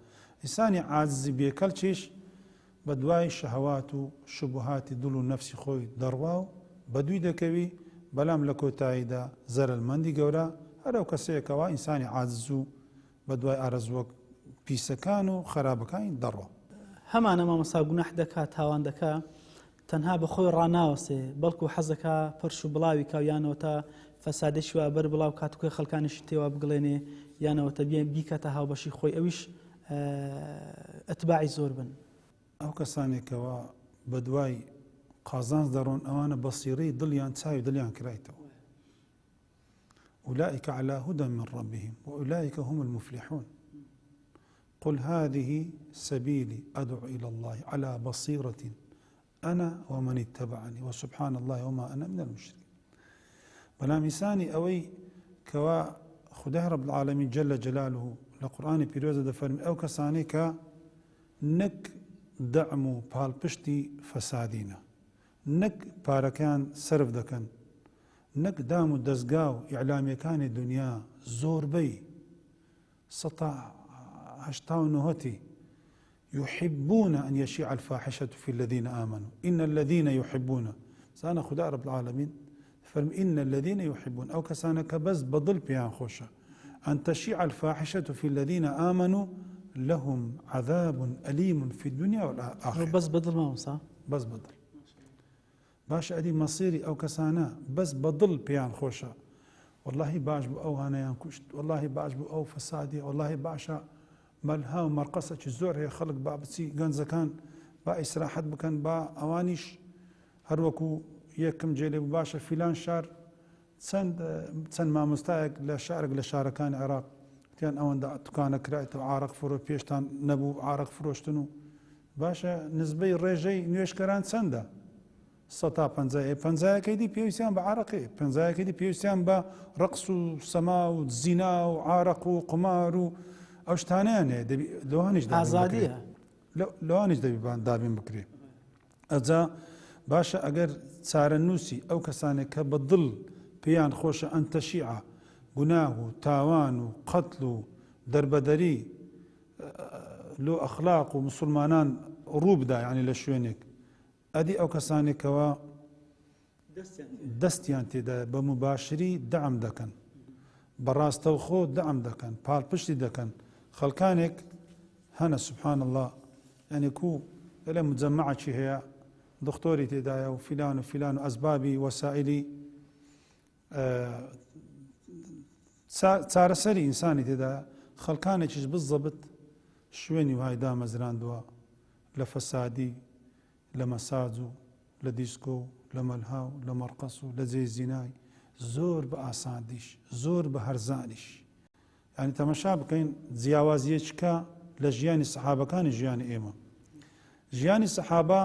انسان عاجز بيكلشيش بدواي شهوات شبهات دلو نفسي خوي درواو بدوي دكوي بلام لكو تايدا زر المندي قورا هلو كسيكوا انسان عاجزو بدواي ارزوك بيسكانو خرابكاين دروا هەمانە مامۆستا گوناح دەکات تاوان دەکات تەنها بە خۆی ڕناوەسێ بەڵکو حەزەکە پەرش و بڵاوی کاویانەوەتە فەسادێکی وا بەر بڵاو کاتوکۆی خەڵکانیش تێوا بگڵێنێ یانەوەتە بیکاتە هاوبەشی خۆی ئەویش ئەتباعی زۆر بن. ئەو کەسانێکەوە بە دوای قازانج دەڕۆن ئەوانە بەسیرەی دڵیان چاوی دڵیان کرایتەوە. أولئك على هدى من ربهم وأولئك هم المفلحون. قل هذه سبيلي أدعو إلى الله على بصيرة أنا ومن اتبعني وسبحان الله وما أنا من المشركين. بلا ميساني أوي كوا خداه رب العالمين جل جلاله لقرآن بيروزة دفرمي أو كساني نك دعمو بالبشتي فسادينا نك باركان سرف دكن نك دامو دزقاو إعلامي كان الدنيا زور بي سطع هشتاو نهتي يحبون أن يشيع الفاحشة في الذين آمنوا إن الذين يحبون سانا خداء رب العالمين فرم إن الذين يحبون أو كسانك بس بضل بيان خوشة أن تشيع الفاحشة في الذين آمنوا لهم عذاب أليم في الدنيا والآخرة. بس بدل ما وصا بس بدل باش ئەدی مەسیری ئەو کەسانە بەس بەدڵ پێیان خۆشە واللهی باش بوو ئەو هانەیان کوشت واللهی باش بوو ئەو فەسادی واللهی باشە مەلها و مەرقەسەکی زۆر هەیە خەڵک با بچی گەنجەکان با ئیسراحەت بکەن با ئەوانیش هەروەکو یەکم جێلێ بوو باشە فیلان شار چەند مامۆستایەک لە شارێک لە شارەکانی عێراق وتیان ئەوەندە دوکانە کرایەوە عارق فرۆ پێشتان نەبوو عارق فرۆشتن و باشە نسبەی ڕێژەی نوێشکەران چەندە؟ 150 پێویستیان بە عارەقی 50 پێویستیان بە ڕقس و سەما و زینا و عارق و قمار و ئەو شتانیان هەیە لەوانیش ئازادیە لەوانیش دەبی دابین بکرێ ئەجا باشە ئەگەر چارەنووسی ئەو کەسانێک کە بەدڵ پێیان خۆشە ئەن تەشیعە گوناه و تاوان و قەتڵ و دەربەدەری لۆ ئەخلاق و مسلمانان ڕوو بدا یعنی لە شوێنێک ئەدی ئەو کەسانێکەوە دەستیان تێدا بە مباشری دەعم دەکەن بەڕاستەوخۆ دەعم دەکەن پاڵپشتی دەکەن خەڵکانێک هەنە سبحان الله یعنی کو لە مجەمەعەکی هەیە دکتۆری تێدایە و فیلان و فیلان و ئەسبابی وەسائلی چارەسەری ئینسانی تێدایە خەڵکانێکیش بزەبت شوێنی وهای دامەزراندووە لە فەسادی لە مەساج و لە دیسکۆ و لە مەلها و لە مەرقەس و لە جێ زینای زۆر بە ئاسادیش زۆر بە هەرزانیش یعنی تەمەشا بکەین جیاوازیەکە لە ژیانی سەحابەکانی ژیانی ئێمە ژیانی سەحابە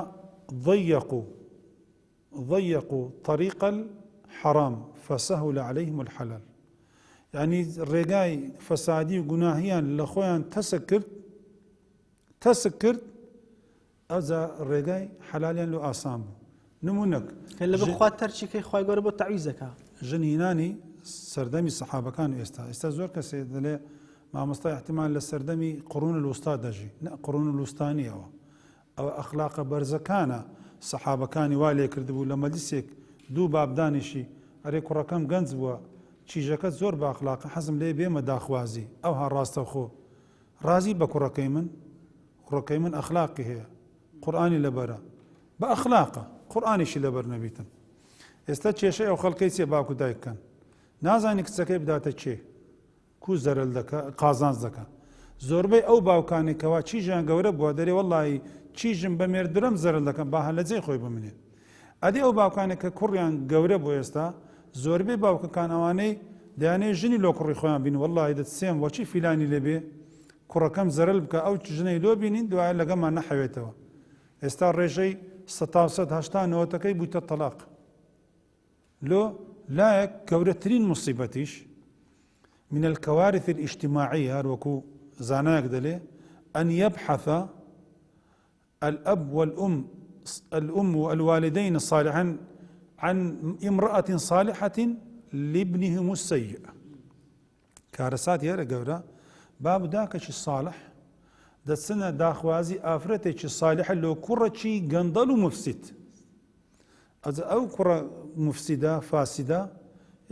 ضيقوا طريق الحرام فسهل عليهم الحلال يعني ڕێگای فەسادی و گوناهیان لە خۆیان تەسک کرد ئەوجا ڕێگای حەلالیان لە ئاسان بوو نمونەک لە بخوات تەرچیکەی خوای گەورە بۆ تەعویزەکە ژن هینانی سەردەمی سەحابەکان ئێستا زۆر کەسێ دەڵێ مامۆستا احتیمال لە سەردەمی قڕون الوستا دەژی قڕون الوستانیەوە ئەوە ئەخلاقە بەرزەکانە سەحابەکانی وا لێ کردبوو لە مەجلیسێک دوو بابدانیشی ئەرێ کوڕەکەم گەنج بووە چیژەکەت زۆر بە ئەخلاقە حەزم لێ بێمە داخوازی ئەوها ڕاستەوخۆ ڕازی بە کوڕەکەی من ئەخلاقی هەیە قورئانی لەبەرە بە ئەخلاقە قورئانیشی لەبەر نەبیتن ئێستا کێشەی ئەو خەڵکەی چێ باوکو دایککەن نازانی کچەکەی بداتە چێ کو زەرەل دەکە قازانج دەکە زۆربەی ئەو باوکانی کەوا چیژیان گەورە بووە دەرێ وەڵڵی چیژم بە مێردرەم زەرەل دەکەم با هە لە جێی خۆی بمنێ ئەدی ئەو باوکانێک کە کوڕیان گەورە بۆ ئێستا زۆربەی باوکەکان ئەوانەی دەیانەیە ژنی لۆ کوڕی خۆیان بین وەڵڵی دەچێم وەچی فیلانی لێبێ کوڕەکەم زەرەل بکە ئەو ژنەی لۆ بینین دوایە لەگەمان نەحەوێتەوە ئێستا ڕێژەی 1970 بوویتە تەلاق لۆ لایەک گەورەترین مصیبەتیش من الكوارث الاجتماعية هەروەکو زانایەک دەلێ أن يبحث الأب والأم والوالدين الصالحان عن امرأة صالحة لابنهم السيء کارەسات یارە گەورە باب داکەشی صالح دەچنە داخوازی ئافرەتێکی صالحە لۆ کوڕەکی گەندەڵ و مفسید ئەو کوڕە مفسیدە فاسیدە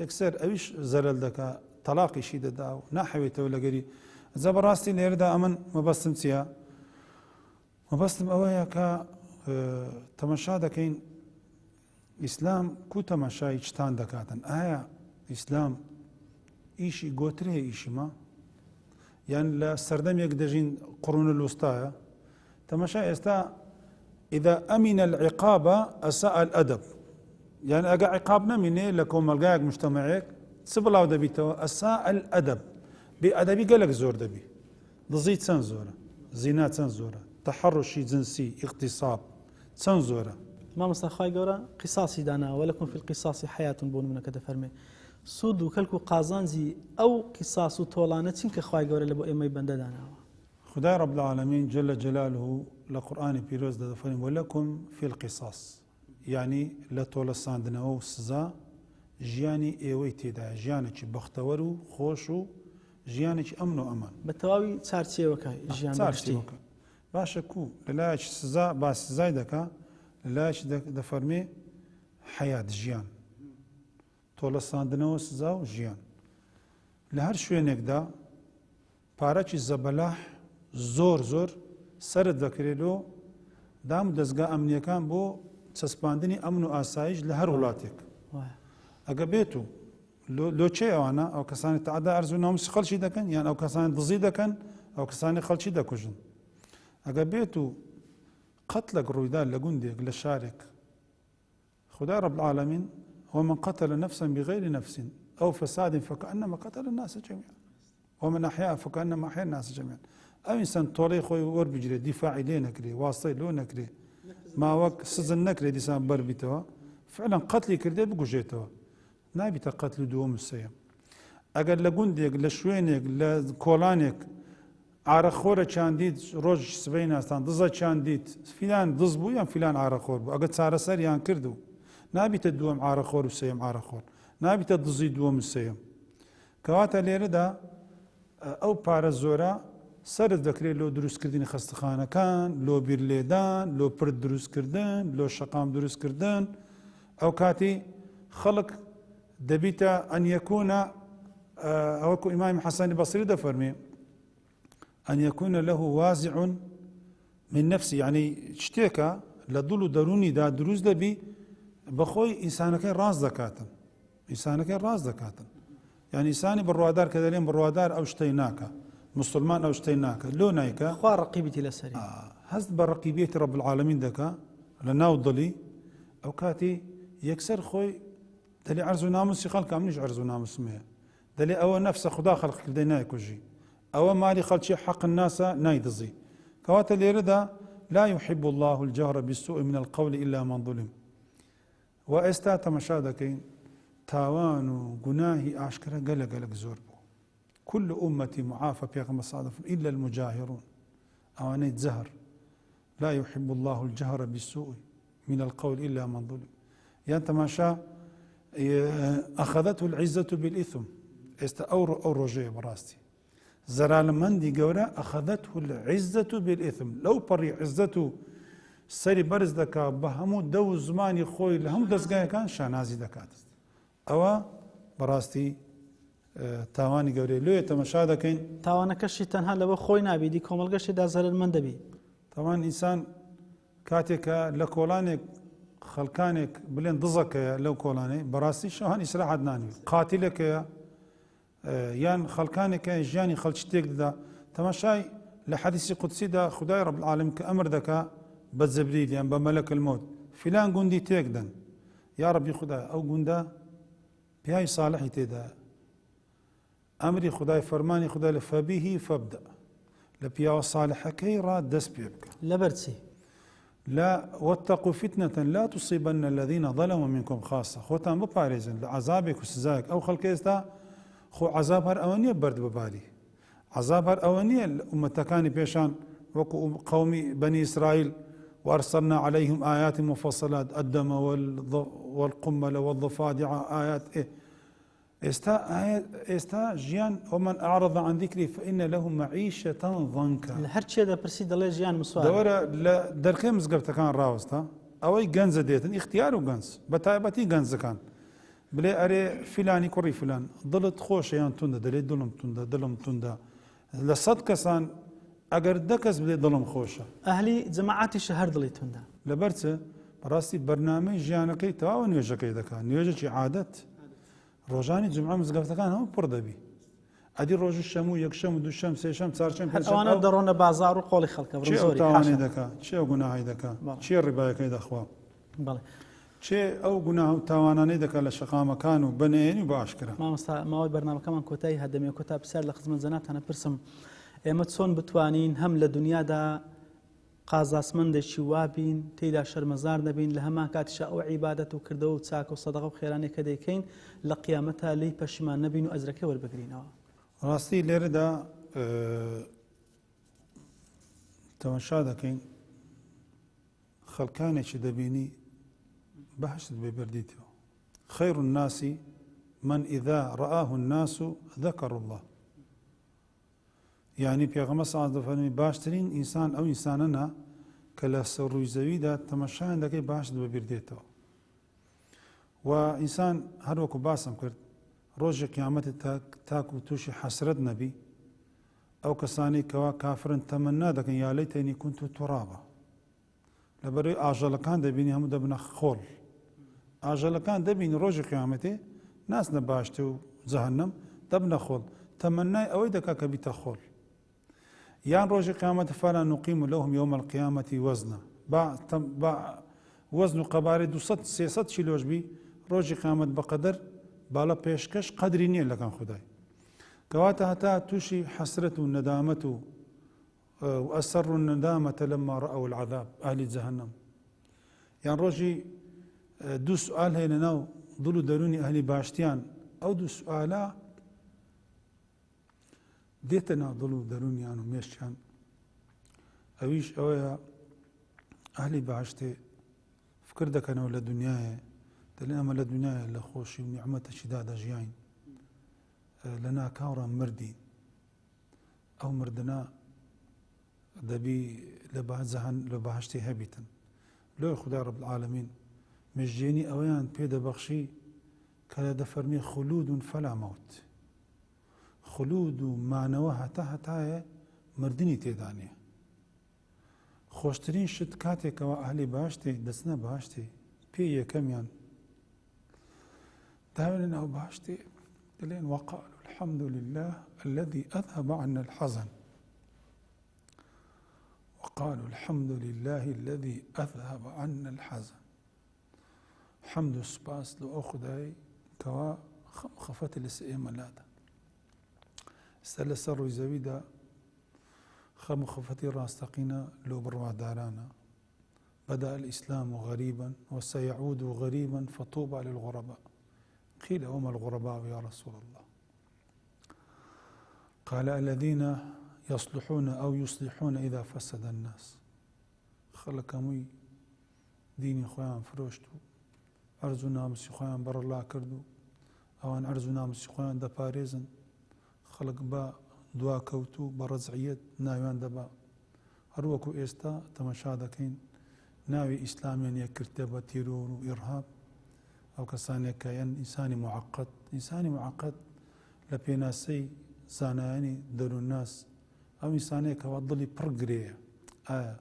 یەکسەر ئەویش زەرەل دەکا تەلاقیشی دەدا و ناحەوێتەوە لەگەری ئەجا بەڕاستی لێرەدا ئەمن مەبەستم چییە؟ مەبەستم ئەوەیە کە تەمەشا دەکەین ئیسلام کو تەماشای چتان دەکاتن ئایا ئیسلام ئیشی گۆترێ ئیشیمە یان لە سەردەمێک دەژین قڕون الوستایە تەماشا ئێستا إذا أمن العقاب أساء الأدب يعني أجا عقاب نمينه لكم ملقاك مجتمعك سبلاو دبيتو أساء الأدب بأدبي قالك زور دبي ضزيت سنزورة زينات سنزورة تحرشي جنسي اغتصاب سنزورة ما مستخاي قورا قصاصي دانا ولكم في القصاص حياة بون منك دفرمي سود وكلكو قازانزي أو قصاص طولانة تنك خواي قورا لبو إما بند دانا خداي رب العالمين جل جلاله لقرآن بيروز دفرمي ولكم في القصاص يعني لا طول الصاندنا أو سزا ژیانی ئێوەی تێدا ژیانێکی بەختەوەر و خۆش و ژیانێکی ئەمن و ئەمان بە تەواوی چارچێوەکە ژیان باشە کو لەلایەکی سزا با سزای دەکا لەلایەکی دەفەرمێ حەیات ژیان تۆڵەساندنەوە سزا و ژیان لە هەر شوێنێکدا پارەکی زەبەلاح زۆر سەرت دەکرێتەوە دام و دەستگا ئەمنیەکان بۆ چەسپاندنی ئەمن و ئاسایش لە هەر وڵاتێک ئەگە بێت و لۆچێ ئەوانە ئەو کەسانی تەعادا ئەرز و ناموسی خەڵکی دەکەن یان ئەو کەسانی دزی دەکەن ئەو کەسانی خەڵکی دەکوژن ئەگە بێت و قەتلێک ڕوویدا لە گوندێک لە شارێک خدای رب العالمین ومن قتل نفسا بغير نفس أو فساد فكأنما قتل الناس جميعا ومن أحياء فكأنما أحيا الناس جميعا أو إنسان طولي خوي ور بجري دفاعي ليه نكري واسطي لو نكري ما وك سزن نكري ديسان بربيتوا فعلا قتلي كردي بقجيتوا نابت قتل دوم السيم أقل لقنديك لشوينك لكولانك عارخورة چانديت روج سبعين أستان ضزة چانديت فلان ضزبو يان فلان عارخور بو أقل سارة سر يان كردو نابت الدوم عارخور والسيم عارخور نابت الضزي دوم السيم كواتا ليردا أو بارا زورا سرد دەکرێت لۆ دروستکردنی خەستەخانەکان لۆ بیرلێدان لۆ پرد دروستکردن لۆ شەقام دروستکردن ئەو کاتی خەڵک دەبیتە ئەن یەکوونە ئەوەکو ئیمامی حەسەنی بەسری دەفەرمێ ئەن یەکوونە لەه وازع من نفسی یعنی شتێکە لە دڵ و دەرونیدا دروست دەبی بەخۆی ئینسانەکەی ڕاست دەکاتن ئینسانەکەی ڕاست دەکاتن یعنی ئینسانی بڕوادار کە دەڵێن بڕوادار ئەو شتەی ناکە مسلمان ئەو شتەی ناکە لۆ نایکە خوا ڕقیبیتی لەسەری هەست بە ڕقیبێتی رب العالمین دەکا لە ناو دڵی ئەو کاتی یەکسەر خۆی دەلێ عەرز و ناموسی خەڵکە منیش عەرز و ناموسم هەیە دەلێ ئەوە نەفسە خوددا خەڵق کردەی نایکوژی ئەوە مالی خەڵکی حەق الناسە نایدزی کەواتە لێرەدا لا يحب الله الجهر بالسوء من القول إلا من ظلم وئێستا تەمەشا دەکەین تاوان و گوناهی ئاشکرا گەلە زۆر بوو كل أمتي معافى بيغمى صادف إلا المجاهرون أوانيت زهر لا يحب الله الجهر بالسوء من القول إلا من ظلم يعني ما شاء أخذته العزة بالإثم أو رجيه براستي زرال مندي قورا أخذته العزة بالإثم لو بري عزته سري برز دكا بهمو دو زماني خوي لهم دزقايا كان شانازي دكات أو براستي تاوانی گەورەی لێ تەمەشا دەکەین تاوانەکەشی تەنها لەوە خۆی نابیدی کۆمەڵگەشتێدا زەرمەند دەبی تاوان ئینسان کاتێکە لە کۆڵانێک خەڵکانێک بڵێن دزەکەیە لەو کۆڵانەی بەڕاستی شەوان ئیسراحەت نانوێت قاتیلەکەیە یان خەڵکانێکە ژیانی خەڵکی تێک دەدا تەماشای لە حەدیسی قودسیدا خودای رب العالمین کە ئەمر دەکا بە جەبریل یان بە مەلەک المەوت فلان گوندی تێک دەن یا ڕەبی خودای ئەو گوندە پیاوی ساڵحی تێدایە ئەمری خدای فەرمانی خدای لە فەبیهی فەبدە لە پیاوە ساڵحەکەی ڕا دەست پێ بکە لەبەرچی لا واتقوا فتنة لا تصيبن الذين ظلموا منكم خاصة خۆتان بپارێزن لە عەزابێک و سزایەک ئەو خەڵکە ئێستا خۆ عەزاب هەر ئەوە نییە بەرد بباری عەزاب هەر ئەوە نییە ئومەتەکانی پێشان وەکو قەومی بەنی ئیسرائیل وأرسلنا عليهم آيات مفصلات الدم والقمل والضفادع آيات ئێستا ژیان ومن أعرض عن ذكري فإن له معيشة ضنكا هەر چێ دەپرسی دەڵێ ژیان مسوار دەوەرە لە دەرکەی مزگەوتەکان ڕاوەستە ئەوەی گەنجە دێتن اختیار و گەنج بە تایبەتی گەنجەکان بڵێ ئەرێ فیلانی کوڕی فلان دڵت خۆشە یان توندە دەلێ دڵم توندە لە 100 کەسان ئەگەر 10 کەس بڵێ دڵم خۆشە ئەهلی جەماعەتی شەهەر دڵی توندە لەبەرچە بەڕاستی بەرنامەی ژیانەکەی تەواوە نوێژەکەی دەکات نوێژێکی عادەت ڕۆژانی جمعە مزگەوتەکان هەموو پڕ دەبی ئەدی ڕۆژ شەم و یەکشەم و دووشەم سێشەم چارشەم ئەوانە دەڕۆنە بازار و قۆڵی خەڵکە زۆری تاوانی دەکات چێ گوناهی دەکات چێ ڕیبایەکەی دەخوا بەڵێ چێ ئەو گوناه و تاوانانەی دەکات لە شەقامەکان و بنێنی و باشکرا مامۆستا ماوەی بەرنامەکەمان کۆتایی هەدەمێ کۆتا پرسیار لە خزمەت جەنابتانە پرسم ئێمە چۆن بتوانین هەم لە دنیادا قازاسمەندێکی وابین تێیدا شەرمەزار نەبین لە هەمان کاتیشە ئەو عیبادەت و کردەوە و چاکە و سەدەقە و خێرانەی کە دەیکەین لە قیامەتە لی پەشیمان نەبین و ئەجرەکەی وەربگرینەوە ڕاستی لێرەدا تەماشا دەکەین خەڵکانێکی دەبینی بەهشت بێبەردیتەوە خەیر الناس من إذا رآه الناس ذكر الله یعنی پێغەمبەر صلی الله علیه و فەرمی باشترین ئینسان ئەو ئینسانەنە کە لە ڕووی زەویدا تەماشایان دەکەی باشت بەبیردێتەوە و ئینسان هەروەکو باسم کرد ڕۆژی قیامەتی تاک و تووشی حەسرەت نەبی ئەو کەسانی کەوا کافرن تەمەنا دەکەن یا لەیتەنی کونت تورابا لە بەرەوەی ئاژەڵەکان دەبینی هەموو دەبنە خۆڵ ئاژەڵەکان دەبین ڕۆژی قیامەتێ ناسنە باشتێ و جەهەنەم دەبنە خۆڵ تەمەنای ئەوەی دەکا کە بیتە خۆڵ یان ڕۆژی قیامەت فەلا نوقیم لەهم یوم القیامەتی وەزنە با وەزن و قەبارەی 200-300 کیلۆش بی ڕۆژی قیامەت بەقەدەر باڵە پێشکەش قەدری نییە لەگەن خودای کەواتە هەتا تووشی حەسرەت و نەدامەت و ئەسەر و نەدامەتە لەما ڕەئەو العەذاب ئاهلی جەهەنەم یان ڕۆژی دوو سوال هەیە لەناو دڵ و دەرونی ئەهلی باشتیان ئەو دوو سوالە دێتە ناو دڵ و دەرونیان و مێشتیان ئەویش ئەوەیە ئەهلی باشتێ فکر دەکەنەوە لە دنیاە دەڵێن ئەمە لە دنیاە لە خۆشی و نیعمەتەشیدا دەژیاین لە ناکاوڕە مردین ئەو مردنە دەبی لە باشتی هەبیتن لۆی خودای ڕەب العالەمین مژێنی ئەوەیان پێدەبەخشی کە لە دەفەرمی خولود فەلا مەوت خولود و مانەوە هەتایە مردنی تێدا نیە خۆشترین شت کاتێکەوە ئەهلی باشتێ دەچنە باشتێ پێ یەکەمیان داوێنە ناو باشتێ دەڵێن وقالوا الحمد لله الذي أذهب عنا الحزن وقالوا الحمد لله الذي أذهب عنا الحزن حمد و سپاس لە ئەو خودای کەوا خەفەتە لەسەر ئێمە لادا ئێستا لەسەر ڕووی زەویدا خەم و خەفەتی ڕاستەقینە لۆ بڕوادارانە بدأ الإسلام غريبا وسيعود غريبا فطوبى للغرباء قيل وما الغرباء يا رسول الله قال الذين يصلحون أو يصلحون إذا فسد الناس خلق هەمووی دینی خۆیان فرۆشت و ئەرز و ناموسی خۆیان بەڕەڵا کرد و ئەوان ئەرز و ناموسی خۆیان دەپارێزن خەڵک بە دواکەوت و بە ڕەجعیەت ناویان دەبا هەروەکو ئێستا تەمەشا دەکەین ناوی ئیسلامیان یەککردێ بە تیرۆر و ئیرهاب ئەو کەسانێک کە ئینسانی معەقەت لە پێناسەی زانایانی دەروونناس ئەو ئینسانەیەکەوە دڵی پڕ گرەیە ئایا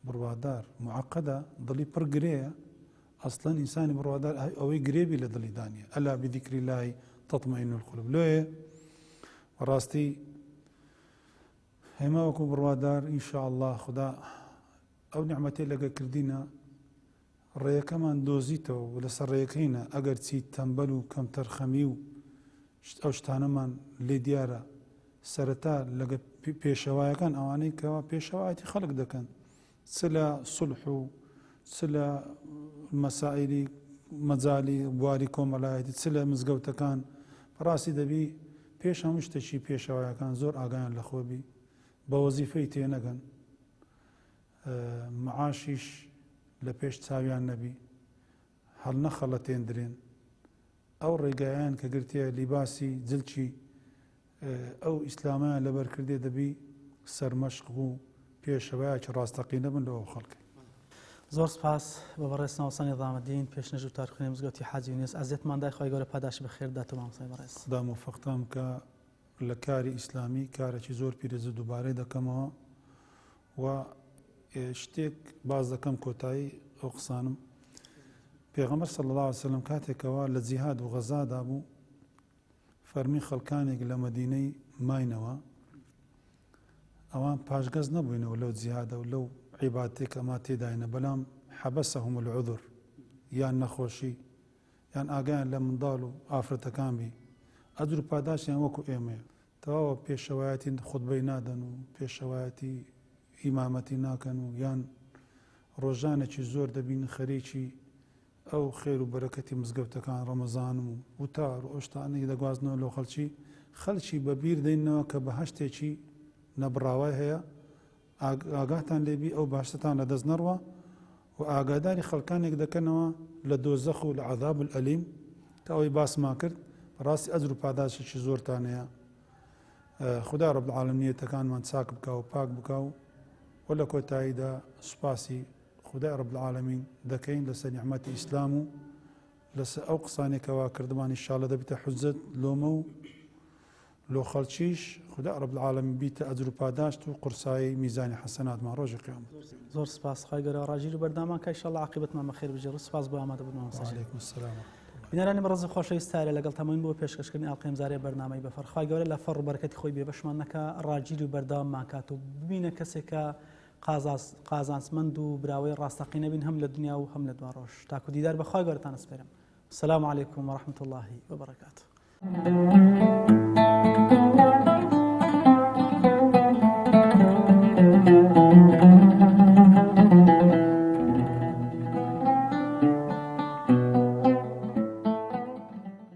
بڕوادار معەقەدە دڵی پڕ گرەیە ئەسڵەن ئینسانی بڕوادار ئەوەی گرێبی لە دڵی دانیە ئەلا بذیکری لای تەطمەئین القلوب لۆیە بەڕاستی هێما وەکو بڕوادار ئینشاء الله خدا ئەو نیعمەتەی لەگەکردینە ڕێیەکەمان دۆزیتەوە و لەسەر ڕێیەکەینە ئەگەر چیت تەمبەل و کەم تەرخەمی و ئەو شتانەمان لێ دیارە سەرەتا لەگە پێشەوایەکان ئەوانەی کەوا پێشەوایەتی خەڵک دەکەن چ لە سولح و چ لە مەسائلی مەجالی بواری کۆمەلایەتی چ لە مزگەوتەکان بەڕاستی دەبی پێش هەموو شتێکی پێشەوایەکان زۆر ئاگایان لە خۆبی بە وەزیفەی تێنەگەن معاشیش لە پێش چاویان نەبی هەڵ نەخەڵەتێندرێن ئەو ڕێگایان کە گرتیە لیباسی جلچی ئەو ئیسلامیان لەبەرکردێ دەبی سەرمەشق و پێشەوایەکی ڕاستەقینە بن لەوە خەڵکی زۆر سپاس بە بەڕێستنەوە سەنی ڕامەدین پێشنەژ و تارخوێنی مزگەوتی حاجی یونس ئەزیەتماندای خۆی گەورە پاداش بەخێرداتەوە مامۆستای بەڕێز خدا موفقتام کە لە کاری ئیسلامی کارێکی زۆر پیرەزە دووبارەی دەکەمەوە و شتێک باز دەکەم کۆتایی ئەو قسانم پێغەمبەر صلی الله علیه وسلم کاتێکەوە لە جیهاد و غەزادا بوو فەرمی خەڵکانێک لە مەدینەی ماینەوە ئەوان پاشگەز نەبووینەوە لەو جیهادە و لەو عیبادەتێک ئەما تێداینە بەڵام حەبەسەهم العذر یان نەخۆشی یان ئاگایان لە منداڵ و ئافرەتەکان بی ئەجر و پاداشیان وەکو ئێمەیە تەواوە پێشەوایەتی خوتبەی نادەن و پێشەوایەتی ئیمامەتی ناکەن و یان ڕۆژانێکی زۆر دەبین خەریکی ئەو خێر و بەرەکەتی مزگەوتەکان ڕەمەزانم و وتار و ئەو شتانەی دەگوازنەوە لەو خەڵکی بەبیر دەینەوە کە بە هەشتێکی نەبڕاوای هەیە ئاگاتان لێبی ئەو باشتتان لە دەست نەڕوە و ئاگاداری خەڵکانێک دەکەنەوە لە دۆزەخ و لە عەذاب الئەلیم کە ئەوەی باسمان کرد ڕاستی ئەجر و پاداشێکی زۆرتان هەیە خدا ڕەب العالەمین نیەتەکانمان چاک بکا و پاک بکا و لە کۆتاییدا سوپاسی خدای ڕەب العالەمین دەکەین لەسەر نیعمەتی ئیسلام و لەسەر ئەو قسانێکەوە کردمان ئینشاءڵڵا دەبێتە حوجەت لۆمە و لۆ خەڵکیش خدا رب العالمین بیتە ئەجر و پاداشت و قورسایی میزانی حەسەناتمان ڕۆژی قیامەت. زۆر سپاس خی گەورە ڕاجیر و بەردامان کە ئینشەڵڵا عاقبەتمان بەخێر بژێ. سپاس بۆ ئامادەبوونەوە. وعەلەیکم السەلام. بینەرانی بەڕێز خۆشەویستە لەگەڵ تەمەین بۆ پێشکەشکردنی ئاڵقەی ئەمزارەی بەرنامەی بەفەر خی گەورە لە فەڕ و بەرەکەتی خۆی بێبەشمان نەکە ڕاجیر و بەرداواممان کات و ببینە کەسێکە قازانسمەند و براوەی ڕاستەقینە بین هەم لە دنیا و هەم لە دوا ڕۆژ. تاکو دیدار بە خی گەورەتان ئەسپێرم. السلام علیکم ورحمة الله وبركاته.